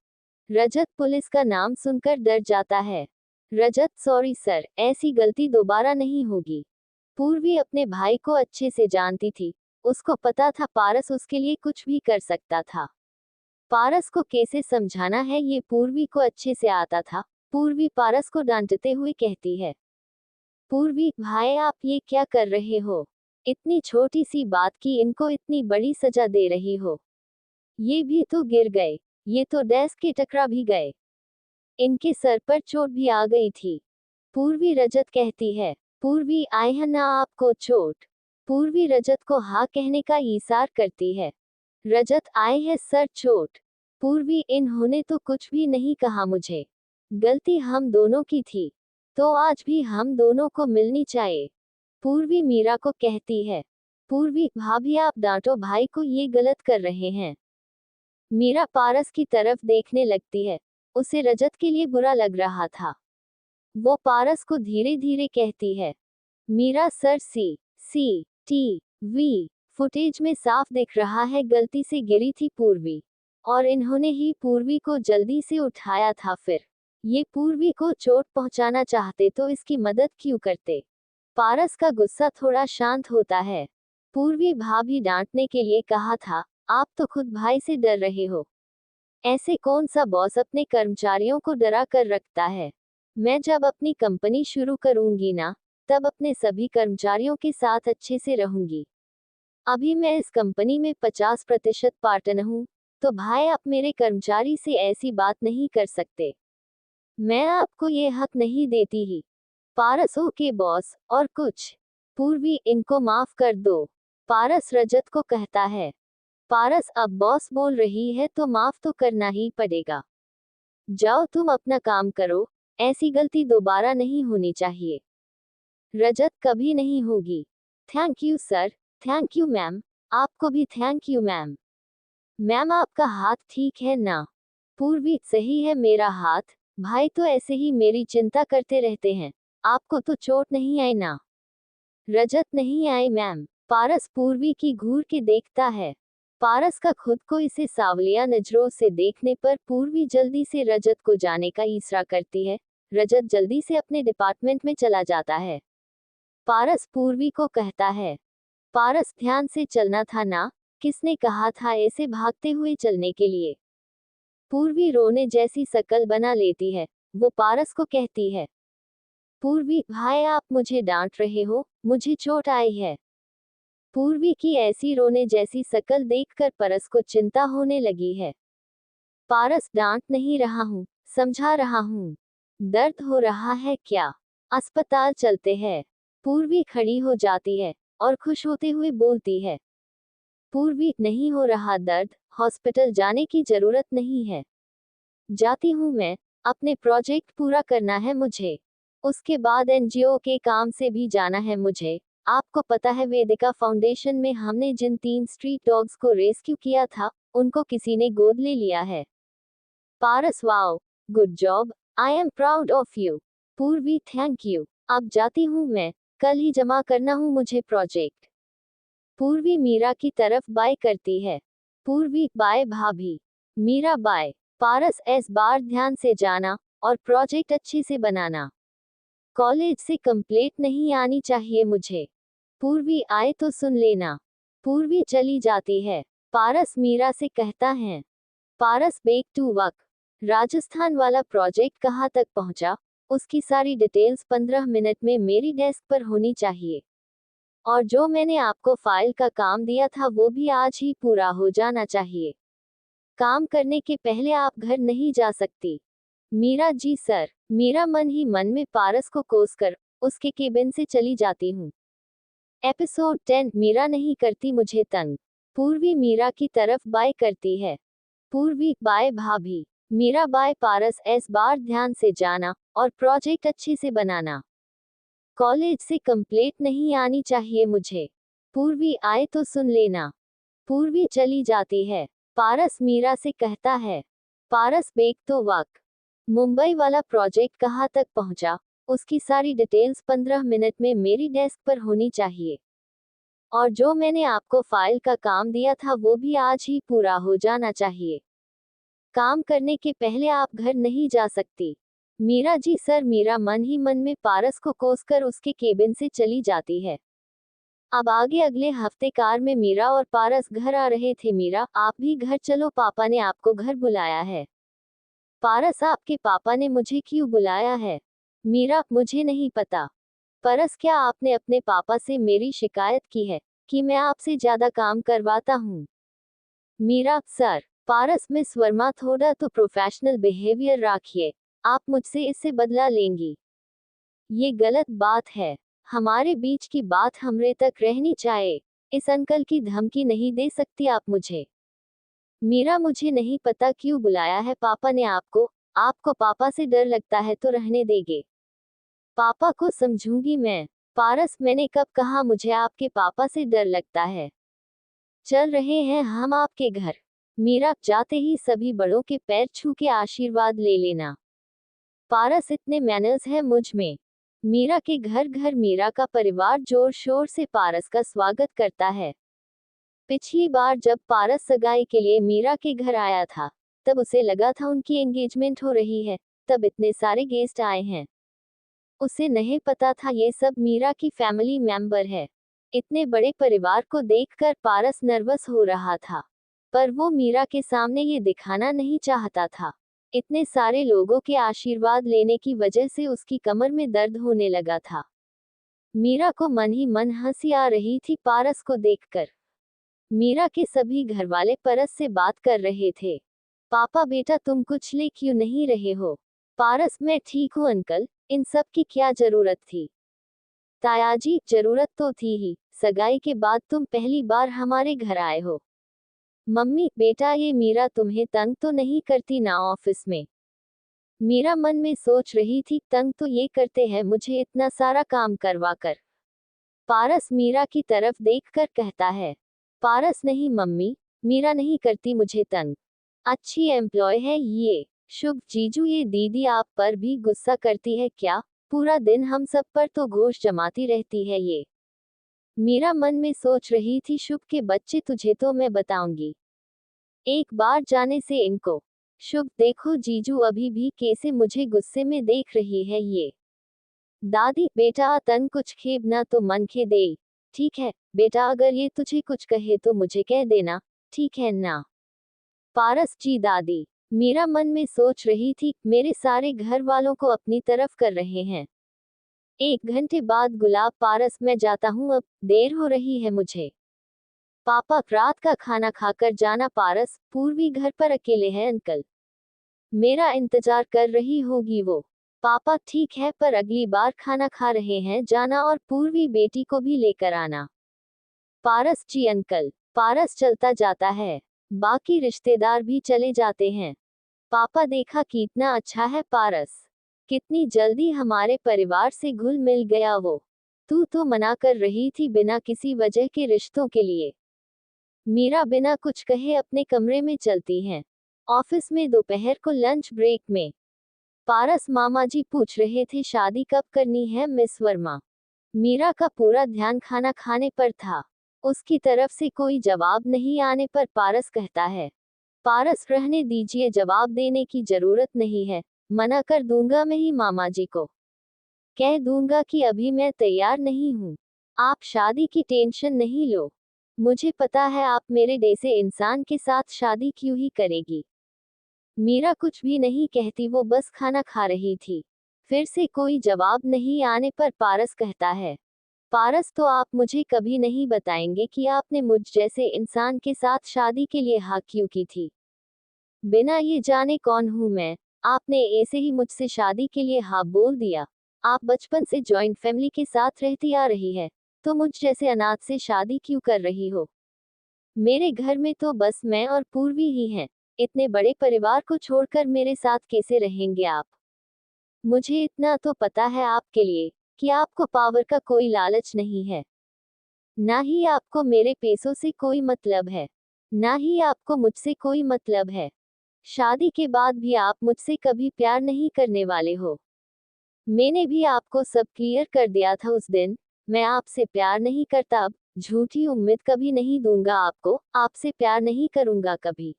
रजत पुलिस का नाम सुनकर डर जाता है। रजत सॉरी सर, ऐसी गलती दोबारा नहीं होगी। पूर्वी अपने भाई को अच्छे से जानती थी, उसको पता था पारस उसके लिए कुछ भी कर सकता था। पारस को कैसे समझाना है ये पूर्वी को अच्छे से आता था। पूर्वी पारस को डांटते हुए कहती है। पूर्वी भाई आप ये क्या कर रहे हो? इतनी छोटी सी बात की इनको इतनी बड़ी सजा दे रही हो। ये भी तो गिर गए, ये तो डेस्क के टकरा भी गए, इनके सर पर चोट भी आ गई थी। पूर्वी रजत कहती है। पूर्वी आए है ना आपको चोट? पूर्वी रजत को हाँ कहने का इशारा करती है। रजत आए है सर चोट। पूर्वी इन्होंने तो कुछ भी नहीं कहा मुझे। गलती हम दोनों की थी, तो आज भी हम दोनों को मिलनी चाहिए। पूर्वी मीरा को कहती है। पूर्वी भाभी आप डांटो भाई को, ये गलत कर रहे हैं। मीरा पारस की तरफ देखने लगती है। उसे रजत के लिए बुरा लग रहा था। वो पारस को धीरे धीरे कहती है। मीरा सर CCTV फुटेज में साफ दिख रहा है गलती से गिरी थी पूर्वी, और इन्होंने ही पूर्वी को जल्दी से उठाया था। फिर ये पूर्वी को चोट पहुंचाना चाहते तो इसकी मदद क्यों करते? पारस का गुस्सा थोड़ा शांत होता है। पूर्वी भाभी डांटने के लिए कहा था, आप तो खुद भाई से डर रहे हो। ऐसे कौन सा बॉस अपने कर्मचारियों को डरा कर रखता है? मैं जब अपनी कंपनी शुरू करूंगी ना, तब अपने सभी कर्मचारियों के साथ अच्छे से रहूंगी। अभी मैं इस कंपनी में 50% पार्टनर हूँ, तो भाई आप मेरे कर्मचारी से ऐसी बात नहीं कर सकते। मैं आपको ये हक नहीं देती ही। पारस के बॉस, और कुछ? पूर्वी इनको माफ कर दो, पारस रजत को कहता है। पारस अब बॉस बोल रही है तो माफ तो करना ही पड़ेगा। जाओ तुम अपना काम करो, ऐसी गलती दोबारा नहीं होनी चाहिए। रजत कभी नहीं होगी। Thank you sir. Thank you ma'am. आपको भी थैंक यू मैम। मैम आपका हाथ ठीक है ना? पूर्वी सही है मेरा हाथ। भाई तो ऐसे ही मेरी चिंता करते रहते हैं। आपको तो चोट नहीं आई ना? रजत नहीं आई मैम। पारस पूर्वी की घूर के देखता है। पारस का खुद को इसे सावलिया नजरों से देखने पर पूर्वी जल्दी से रजत को जाने का इशारा करती है। रजत जल्दी से अपने डिपार्टमेंट में चला जाता है। पारस पूर्वी को कहता है। पारस ध्यान से चलना था ना, किसने कहा था ऐसे भागते हुए चलने के लिए? पूर्वी रोने जैसी शक्ल बना लेती है। वो पारस को कहती है। पूर्वी भाई आप मुझे डांट रहे हो, मुझे चोट आई है। पूर्वी की ऐसी रोने जैसी शक्ल देखकर पारस को चिंता होने लगी है। पारस डांट नहीं रहा हूँ, समझा रहा हूँ। दर्द हो रहा है क्या? अस्पताल चलते हैं। पूर्वी खड़ी हो जाती है और खुश होते हुए बोलती है। पूर्वी नहीं हो रहा दर्द, हॉस्पिटल जाने की जरूरत नहीं है। जाती हूँ मैं, अपने प्रोजेक्ट पूरा करना है मुझे। उसके बाद एनजीओ के काम से भी जाना है मुझे। आपको पता है वेदिका फाउंडेशन में हमने जिन 3 स्ट्रीट डॉग्स को रेस्क्यू किया था, उनको किसी ने गोद ले लिया है। Paras wow, good job, I am proud of you. Purvi thank you. अब जाती हूँ मैं, कल ही जमा करना हूँ मुझे प्रोजेक्ट। पूर्वी मीरा की तरफ बाय करती है। पूर्वी बाय भाभी। मीरा बाय। पारस इस बार ध्यान से जाना, और प्रोजेक्ट अच्छे से बनाना। कॉलेज से कंप्लेंट नहीं आनी चाहिए मुझे। पूर्वी आए तो सुन लेना। पूर्वी चली जाती है। पारस मीरा से कहता है। पारस बैक टू वर्क। राजस्थान वाला प्रोजेक्ट कहाँ तक पहुंचा? उसकी सारी डिटेल्स 15 मिनट में मेरी डेस्क पर होनी चाहिए। और जो मैंने आपको फाइल का काम दिया था वो भी आज ही पूरा हो जाना चाहिए। काम करने के पहले आप घर नहीं जा सकती। मीरा जी सर। मीरा मन ही मन में पारस को कोसकर उसके केबिन से चली जाती हूँ। एपिसोड 10। मीरा नहीं करती मुझे तंग। पूर्वी मीरा की तरफ बाय करती है। पूर्वी बाय भाभी। मीरा बाय पारस एस बार ध्यान से जाना और प्रोजेक्ट अच्छे से बनाना। कॉलेज से कंप्लेंट नहीं आनी चाहिए मुझे। पूर्वी आए तो सुन लेना। पूर्वी चली जाती है। पारस मीरा से कहता है। पारस बैक तो वर्क। मुंबई वाला प्रोजेक्ट कहाँ तक पहुंचा? उसकी सारी डिटेल्स 15 मिनट में मेरी डेस्क पर होनी चाहिए। और जो मैंने आपको फाइल का काम दिया था वो भी आज ही पूरा हो जाना चाहिए। काम करने के पहले आप घर नहीं जा सकती। मीरा जी सर। मीरा मन ही मन में पारस को कोसकर उसके केबिन से चली जाती है। अब आगे अगले हफ्ते कार में मीरा और पारस घर आ रहे थे। मीरा, आप भी घर चलो, पापा ने आपको घर बुलाया है। पारस, आपके पापा ने मुझे क्यों बुलाया है? मीरा, मुझे नहीं पता। पारस, क्या आपने अपने पापा से मेरी शिकायत की है कि मैं आपसे ज्यादा काम करवाता हूँ? मीरा, सर। पारस, मिस वर्मा, थोड़ा तो प्रोफेशनल बिहेवियर रखिए। आप मुझसे इससे बदला लेंगी। ये गलत बात है। हमारे बीच की बात हमरे तक रहनी चाहिए। इस अंकल की धमकी नहीं दे सकती आप मुझे। मीरा, मुझे नहीं पता क्यों बुलाया है पापा ने आपको। आपको पापा से डर लगता है तो रहने देंगे। पापा को समझूंगी मैं। पारस, मैंने कब कहा मुझे आपके पापा से डर लगता है? चल रहे हैं हम आपके घर। मीरा, जाते ही सभी बड़ों के पैर छू के आशीर्वाद ले लेना। पारस, इतने मैनर्स हैं मुझ में। मीरा के घर घर मीरा का परिवार जोर शोर से पारस का स्वागत करता है। पिछली बार जब पारस सगाई के लिए मीरा के घर आया था तब उसे लगा था उनकी एंगेजमेंट हो रही है, तब इतने सारे गेस्ट आए हैं। उसे नहीं पता था ये सब मीरा की फैमिली मेंबर है। इतने बड़े परिवार को देखकर पारस नर्वस हो रहा था, पर वो मीरा के सामने ये दिखाना नहीं चाहता था। इतने सारे लोगों के आशीर्वाद लेने की वजह से उसकी कमर में दर्द होने लगा था। मीरा को मन ही मन हंसी आ रही थी पारस को देखकर। मीरा के सभी घरवाले पारस से बात कर रहे थे। पापा, बेटा तुम कुछ ले क्यों नहीं रहे हो? पारस, मैं ठीक हूँ अंकल, इन सब की क्या जरूरत थी? तायाजी, जरूरत तो थी ही, सगाई के बाद तुम पहली बार हमारे घर आए हो। मम्मी, बेटा ये मीरा तुम्हें तंग तो नहीं करती ना ऑफिस में? मीरा मन में सोच रही थी, तंग तो ये करते हैं मुझे इतना सारा काम करवा कर। पारस मीरा की तरफ देखकर कहता है। पारस, नहीं मम्मी, मीरा नहीं करती मुझे तंग। अच्छी एम्प्लॉय है ये। शुभ जीजू, ये दीदी आप पर भी गुस्सा करती है क्या? पूरा दिन हम सब पर तो गोश जमाती रहती है ये। मीरा मन में सोच रही थी, शुभ के बच्चे तुझे तो मैं बताऊंगी। एक बार जाने से इनको। शुभ, देखो जीजू अभी भी कैसे मुझे गुस्से में देख रही है ये। दादी, बेटा तन कुछ खेब ना तो मन खे दे। ठीक है बेटा, अगर ये तुझे कुछ कहे तो मुझे कह देना, ठीक है ना? पारस जी दादी। मीरा मन में सोच रही थी, मेरे सारे घर वालों को अपनी तरफ कर रहे हैं। 1 घंटे बाद गुलाब, पारस मैं जाता हूँ, अब देर हो रही है मुझे। पापा, रात का खाना खाकर जाना। पारस, पूर्वी घर पर अकेले हैं अंकल, मेरा इंतजार कर रही होगी वो। पापा, ठीक है, पर अगली बार खाना खा रहे हैं जाना और पूर्वी बेटी को भी लेकर आना। पारस जी अंकल। पारस चलता जाता है। बाकी रिश्तेदार भी चले जाते हैं। पापा, देखा कितना अच्छा है पारस, कितनी जल्दी हमारे परिवार से घुल मिल गया वो। तू तो मना कर रही थी बिना किसी वजह के रिश्तों के लिए। मीरा बिना कुछ कहे अपने कमरे में चलती हैं। ऑफिस में दोपहर को लंच ब्रेक में पारस मामा जी पूछ रहे थे, शादी कब करनी है मिस वर्मा? मीरा का पूरा ध्यान खाना खाने पर था। उसकी तरफ से कोई जवाब नहीं आने पर पारस कहता है। पारस, रहने दीजिए, जवाब देने की जरूरत नहीं है, मना कर दूंगा मैं ही मामा जी को। कह दूंगा कि अभी मैं तैयार नहीं हूँ। आप शादी की टेंशन नहीं लो। मुझे पता है आप मेरे जैसे इंसान के साथ शादी क्यों ही करेगी। मीरा कुछ भी नहीं कहती, वो बस खाना खा रही थी। फिर से कोई जवाब नहीं आने पर पारस कहता है, पारस तो आप मुझे कभी नहीं बताएंगे कि आपने मुझ जैसे इंसान के साथ शादी के लिए हाँ क्यों की थी। बिना ये जाने कौन हूँ मैं, आपने ऐसे ही मुझसे शादी के लिए हाँ बोल दिया। आप बचपन से जॉइंट फैमिली के साथ रहती आ रही है, तो मुझ जैसे अनाथ से शादी क्यों कर रही हो। मेरे घर में तो बस मैं और पूर्वी ही हैं। इतने बड़े परिवार को छोड़कर मेरे साथ कैसे रहेंगे आप। मुझे इतना तो पता है आपके लिए, कि आपको पावर का कोई लालच नहीं है। ना ही आपको मेरे पैसों से कोई मतलब है, ना ही आपको मुझसे कोई मतलब है। शादी के बाद भी आप मुझसे कभी प्यार नहीं करने वाले हो। मैंने भी आपको सब क्लियर कर दिया था उस दिन। मैं आपसे प्यार नहीं करता, अब झूठी उम्मीद कभी नहीं दूंगा आपको, आपसे प्यार नहीं करूंगा कभी।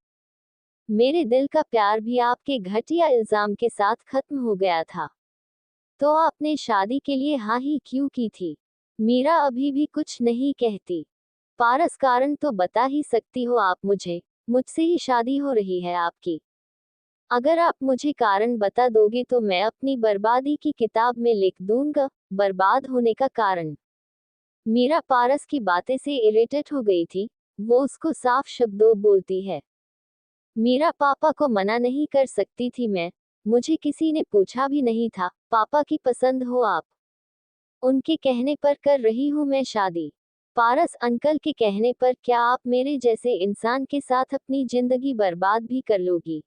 मेरे दिल का प्यार भी आपके घटिया इल्जाम के साथ खत्म हो गया था। तो आपने शादी के लिए हाँ ही क्यों की थी। मीरा अभी भी कुछ नहीं कहती। पारस कारण तो बता ही सकती हो आप मुझे, मुझसे ही शादी हो रही है आपकी। अगर आप मुझे कारण बता दोगे तो मैं अपनी बर्बादी की किताब में लिख दूंगा, बर्बाद होने का कारण। मीरा पारस की बातें से इरिटेट हो गई थी। वो उसको साफ शब्दों बोलती है, मीरा पापा को मना नहीं कर सकती थी मैं। मुझे किसी ने पूछा भी नहीं था, पापा की पसंद हो आप, उनके कहने पर कर रही हूँ मैं शादी। पारस अंकल के कहने पर क्या आप मेरे जैसे इंसान के साथ अपनी जिंदगी बर्बाद भी कर लोगी।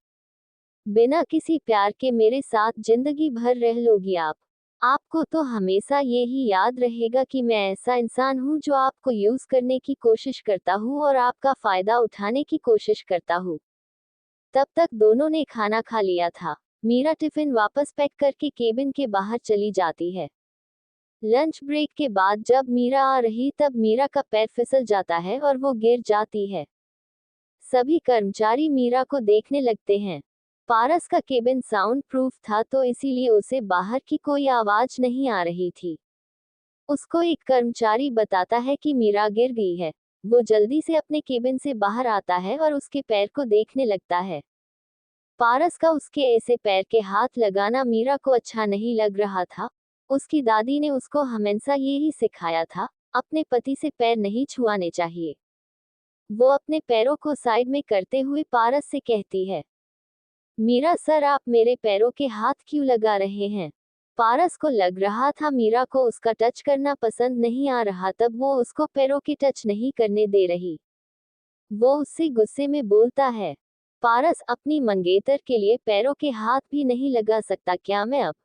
बिना किसी प्यार के मेरे साथ जिंदगी भर रह लोगी आप। आपको तो हमेशा ये ही याद रहेगा कि मैं ऐसा इंसान हूँ जो आपको यूज करने की कोशिश करता हूँ और आपका फायदा उठाने की कोशिश करता हूँ। तब तक दोनों ने खाना खा लिया था। मीरा टिफिन वापस पैक करके केबिन के बाहर चली जाती है। लंच ब्रेक के बाद जब मीरा आ रही तब मीरा का पैर फिसल जाता है और वो गिर जाती है। सभी कर्मचारी मीरा को देखने लगते हैं। पारस का केबिन साउंड प्रूफ था तो इसीलिए उसे बाहर की कोई आवाज नहीं आ रही थी। उसको एक कर्मचारी बताता है कि मीरा गिर गई है। वो जल्दी से अपने केबिन से बाहर आता है और उसके पैर को देखने लगता है। पारस का उसके ऐसे पैर के हाथ लगाना मीरा को अच्छा नहीं लग रहा था। उसकी दादी ने उसको हमेशा ये ही सिखाया था, अपने पति से पैर नहीं छुआने चाहिए। वो अपने पैरों को साइड में करते हुए पारस से कहती है, मीरा सर आप मेरे पैरों के हाथ क्यों लगा रहे हैं। पारस को लग रहा था मीरा को उसका टच करना पसंद नहीं आ रहा, तब वो उसको पैरों के टच नहीं करने दे रही। वो उससे गुस्से में बोलता है, पारस अपनी मंगेतर के लिए पैरों के हाथ भी नहीं लगा सकता क्या मैं अब।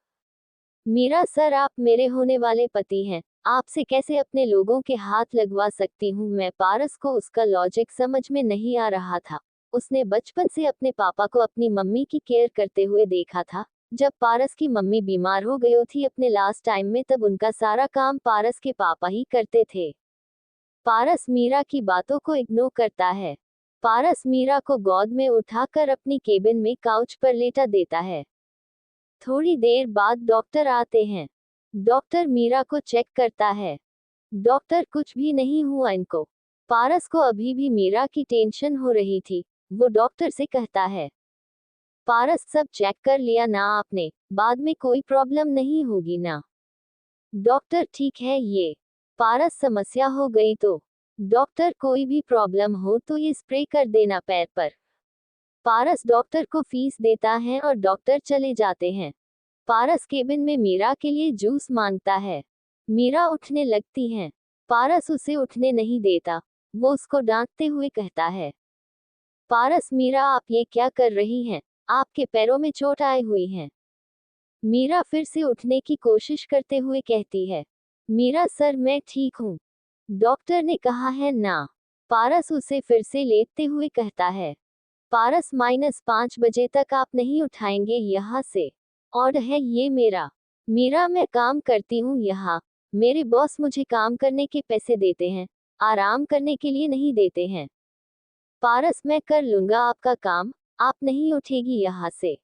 मीरा सर आप मेरे होने वाले पति हैं, आपसे कैसे अपने लोगों के हाथ लगवा सकती हूँ मैं। पारस को उसका लॉजिक समझ में नहीं आ रहा था। उसने बचपन से अपने पापा को अपनी मम्मी की केयर करते हुए देखा था। जब पारस की मम्मी बीमार हो गई थी अपने लास्ट टाइम में, तब उनका सारा काम पारस के पापा ही करते थे। पारस मीरा की बातों को इग्नोर करता है। पारस मीरा को गोद में उठाकर अपनी केबिन में काउच पर लेटा देता है। थोड़ी देर बाद डॉक्टर आते हैं। डॉक्टर मीरा को चेक करता है। डॉक्टर कुछ भी नहीं हुआ इनको। पारस को अभी भी मीरा की टेंशन हो रही थी। वो डॉक्टर से कहता है, पारस सब चेक कर लिया ना आपने, बाद में कोई प्रॉब्लम नहीं होगी ना। डॉक्टर ठीक है ये। पारस समस्या हो गई तो। डॉक्टर कोई भी प्रॉब्लम हो तो ये स्प्रे कर देना पैर पर। पारस डॉक्टर को फीस देता है और डॉक्टर चले जाते हैं। पारस केबिन में मीरा के लिए जूस मांगता है। मीरा उठने लगती है। पारस उसे उठने नहीं देता। वो उसको डांटते हुए कहता है, पारस मीरा आप ये क्या कर रही हैं, आपके पैरों में चोट आई हुई है। मीरा फिर से उठने की कोशिश करते हुए कहती है, मीरा सर मैं ठीक हूँ, डॉक्टर ने कहा है ना। पारस उसे फिर से लेटते हुए कहता है, पारस -5 बजे तक आप नहीं उठाएंगे यहाँ से। ऑर्डर है ये मेरा। मीरा मैं काम करती हूँ यहाँ। मेरे बॉस मुझे काम करने के पैसे देते हैं, आराम करने के लिए नहीं देते हैं। पारस मैं कर लूंगा आपका काम, आप नहीं उठेगी यहाँ से।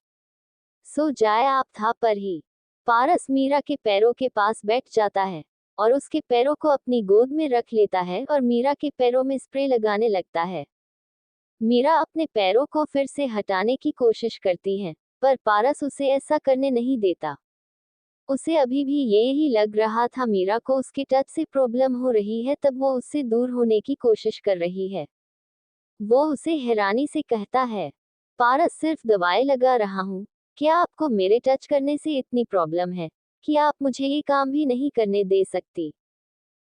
सो जाए आप था पर ही। पारस मीरा के पैरों के पास बैठ जाता है। और उसके पैरों को अपनी गोद में रख लेता है और मीरा के पैरों में स्प्रे लगाने लगता है। मीरा अपने पैरों को फिर से हटाने की कोशिश करती है, पर पारस उसे ऐसा करने नहीं देता। उसे अभी भी यही लग रहा था मीरा को उसके टच से प्रॉब्लम हो रही है, तब वो उससे दूर होने की कोशिश कर रही है। वो उसे हैरानी से कहता है, पारस सिर्फ दवाएं लगा रहा हूँ, क्या आपको मेरे टच करने से इतनी प्रॉब्लम है कि आप मुझे ये काम भी नहीं करने दे सकती?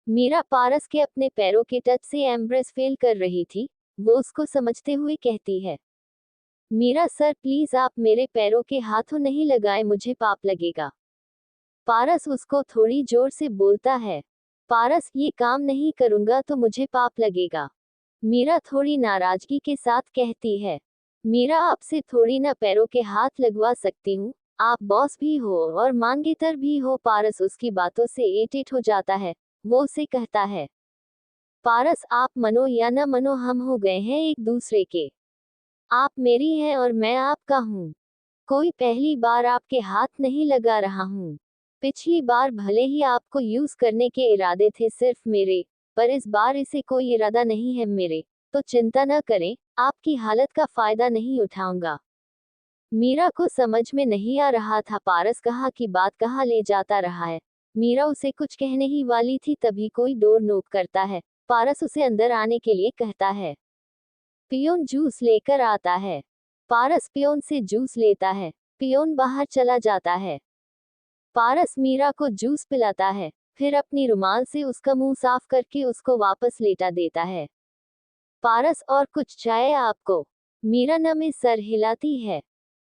मीरा पारस के अपने पैरों के टच से एम्ब्रेस फेल कर रही थी। वो उसको समझते हुए कहती है, मीरा सर प्लीज आप मेरे पैरों के हाथों नहीं लगाए, मुझे पाप लगेगा। पारस उसको थोड़ी जोर से बोलता है, पारस ये काम नहीं करूंगा तो मुझे पाप लगेगा। मीरा थोड़ी नाराजगी के साथ कहती है, मीरा आपसे थोड़ी ना पैरों के हाथ लगवा सकती हूँ, आप बॉस भी हो और मांगेतर भी हो। पारस उसकी बातों से इरिटेट हो जाता है। वो उसे कहता है, पारस आप मनो या न मनो हम हो गए हैं एक दूसरे के। आप मेरी हैं और मैं आपका हूँ। कोई पहली बार आपके हाथ नहीं लगा रहा हूँ। पिछली बार भले ही आपको यूज करने के इरादे थे सिर्फ मेरे, पर इस बार इसे कोई इरादा नहीं है मेरे, तो चिंता न करें, आपकी हालत का फायदा नहीं उठाऊंगा। मीरा को समझ में नहीं आ रहा था पारस कहाँ की बात कहाँ ले जाता रहा है। मीरा उसे कुछ कहने ही वाली थी तभी कोई डोर नॉक करता है। पारस उसे अंदर आने के लिए कहता है। पियोन जूस लेकर आता है। पारस पियोन से जूस लेता है। पियोन बाहर चला जाता है। पारस मीरा को जूस पिलाता है, फिर अपनी रुमाल से उसका मुंह साफ करके उसको वापस लेटा देता है। पारस और कुछ चाय आपको? मीरा न में सर हिलाती है।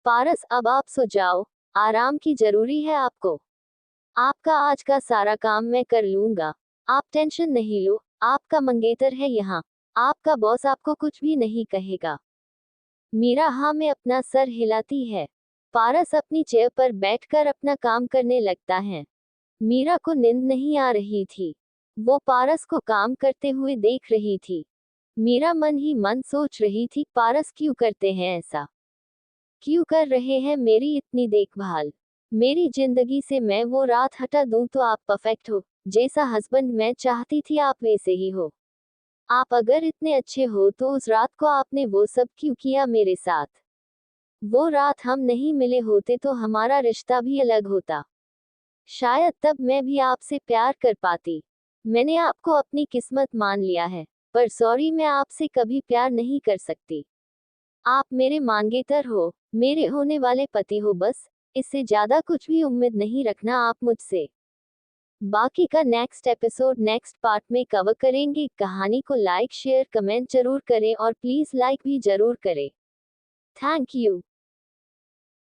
पारस अब आप सो जाओ, आराम की जरूरी है आपको। आपका आज का सारा काम मैं कर लूंगा, आप टेंशन नहीं लो, आपका मंगेतर है यहाँ, आपका बॉस आपको कुछ भी नहीं कहेगा। मीरा हाँ में अपना सर हिलाती है। पारस अपनी चेयर पर बैठकर अपना काम करने लगता है। मीरा को नींद नहीं आ रही थी। वो पारस को काम करते हुए देख रही थी। मीरा मन ही मन सोच रही थी, पारस क्यों करते हैं ऐसा? क्यों कर रहे हैं मेरी इतनी देखभाल? मेरी जिंदगी से मैं वो रात हटा दूं तो आप परफेक्ट हो, जैसा हस्बैंड मैं चाहती थी आप वैसे ही हो। आप अगर इतने अच्छे हो तो उस रात को आपने वो सब क्यों किया मेरे साथ? वो रात हम नहीं मिले होते तो हमारा रिश्ता भी अलग होता। शायद तब मैं भी आपसे प्यार कर पाती। मैंने आपको अपनी किस्मत मान लिया है, पर सॉरी मैं आपसे कभी प्यार नहीं कर सकती। आप मेरे मांगेतर हो, मेरे होने वाले पति हो, बस इससे ज्यादा कुछ भी उम्मीद नहीं रखना आप मुझसे। बाकी का नेक्स्ट एपिसोड नेक्स्ट पार्ट में कवर करेंगे। कहानी को लाइक शेयर कमेंट जरूर करें और प्लीज लाइक भी जरूर करें। Thank you.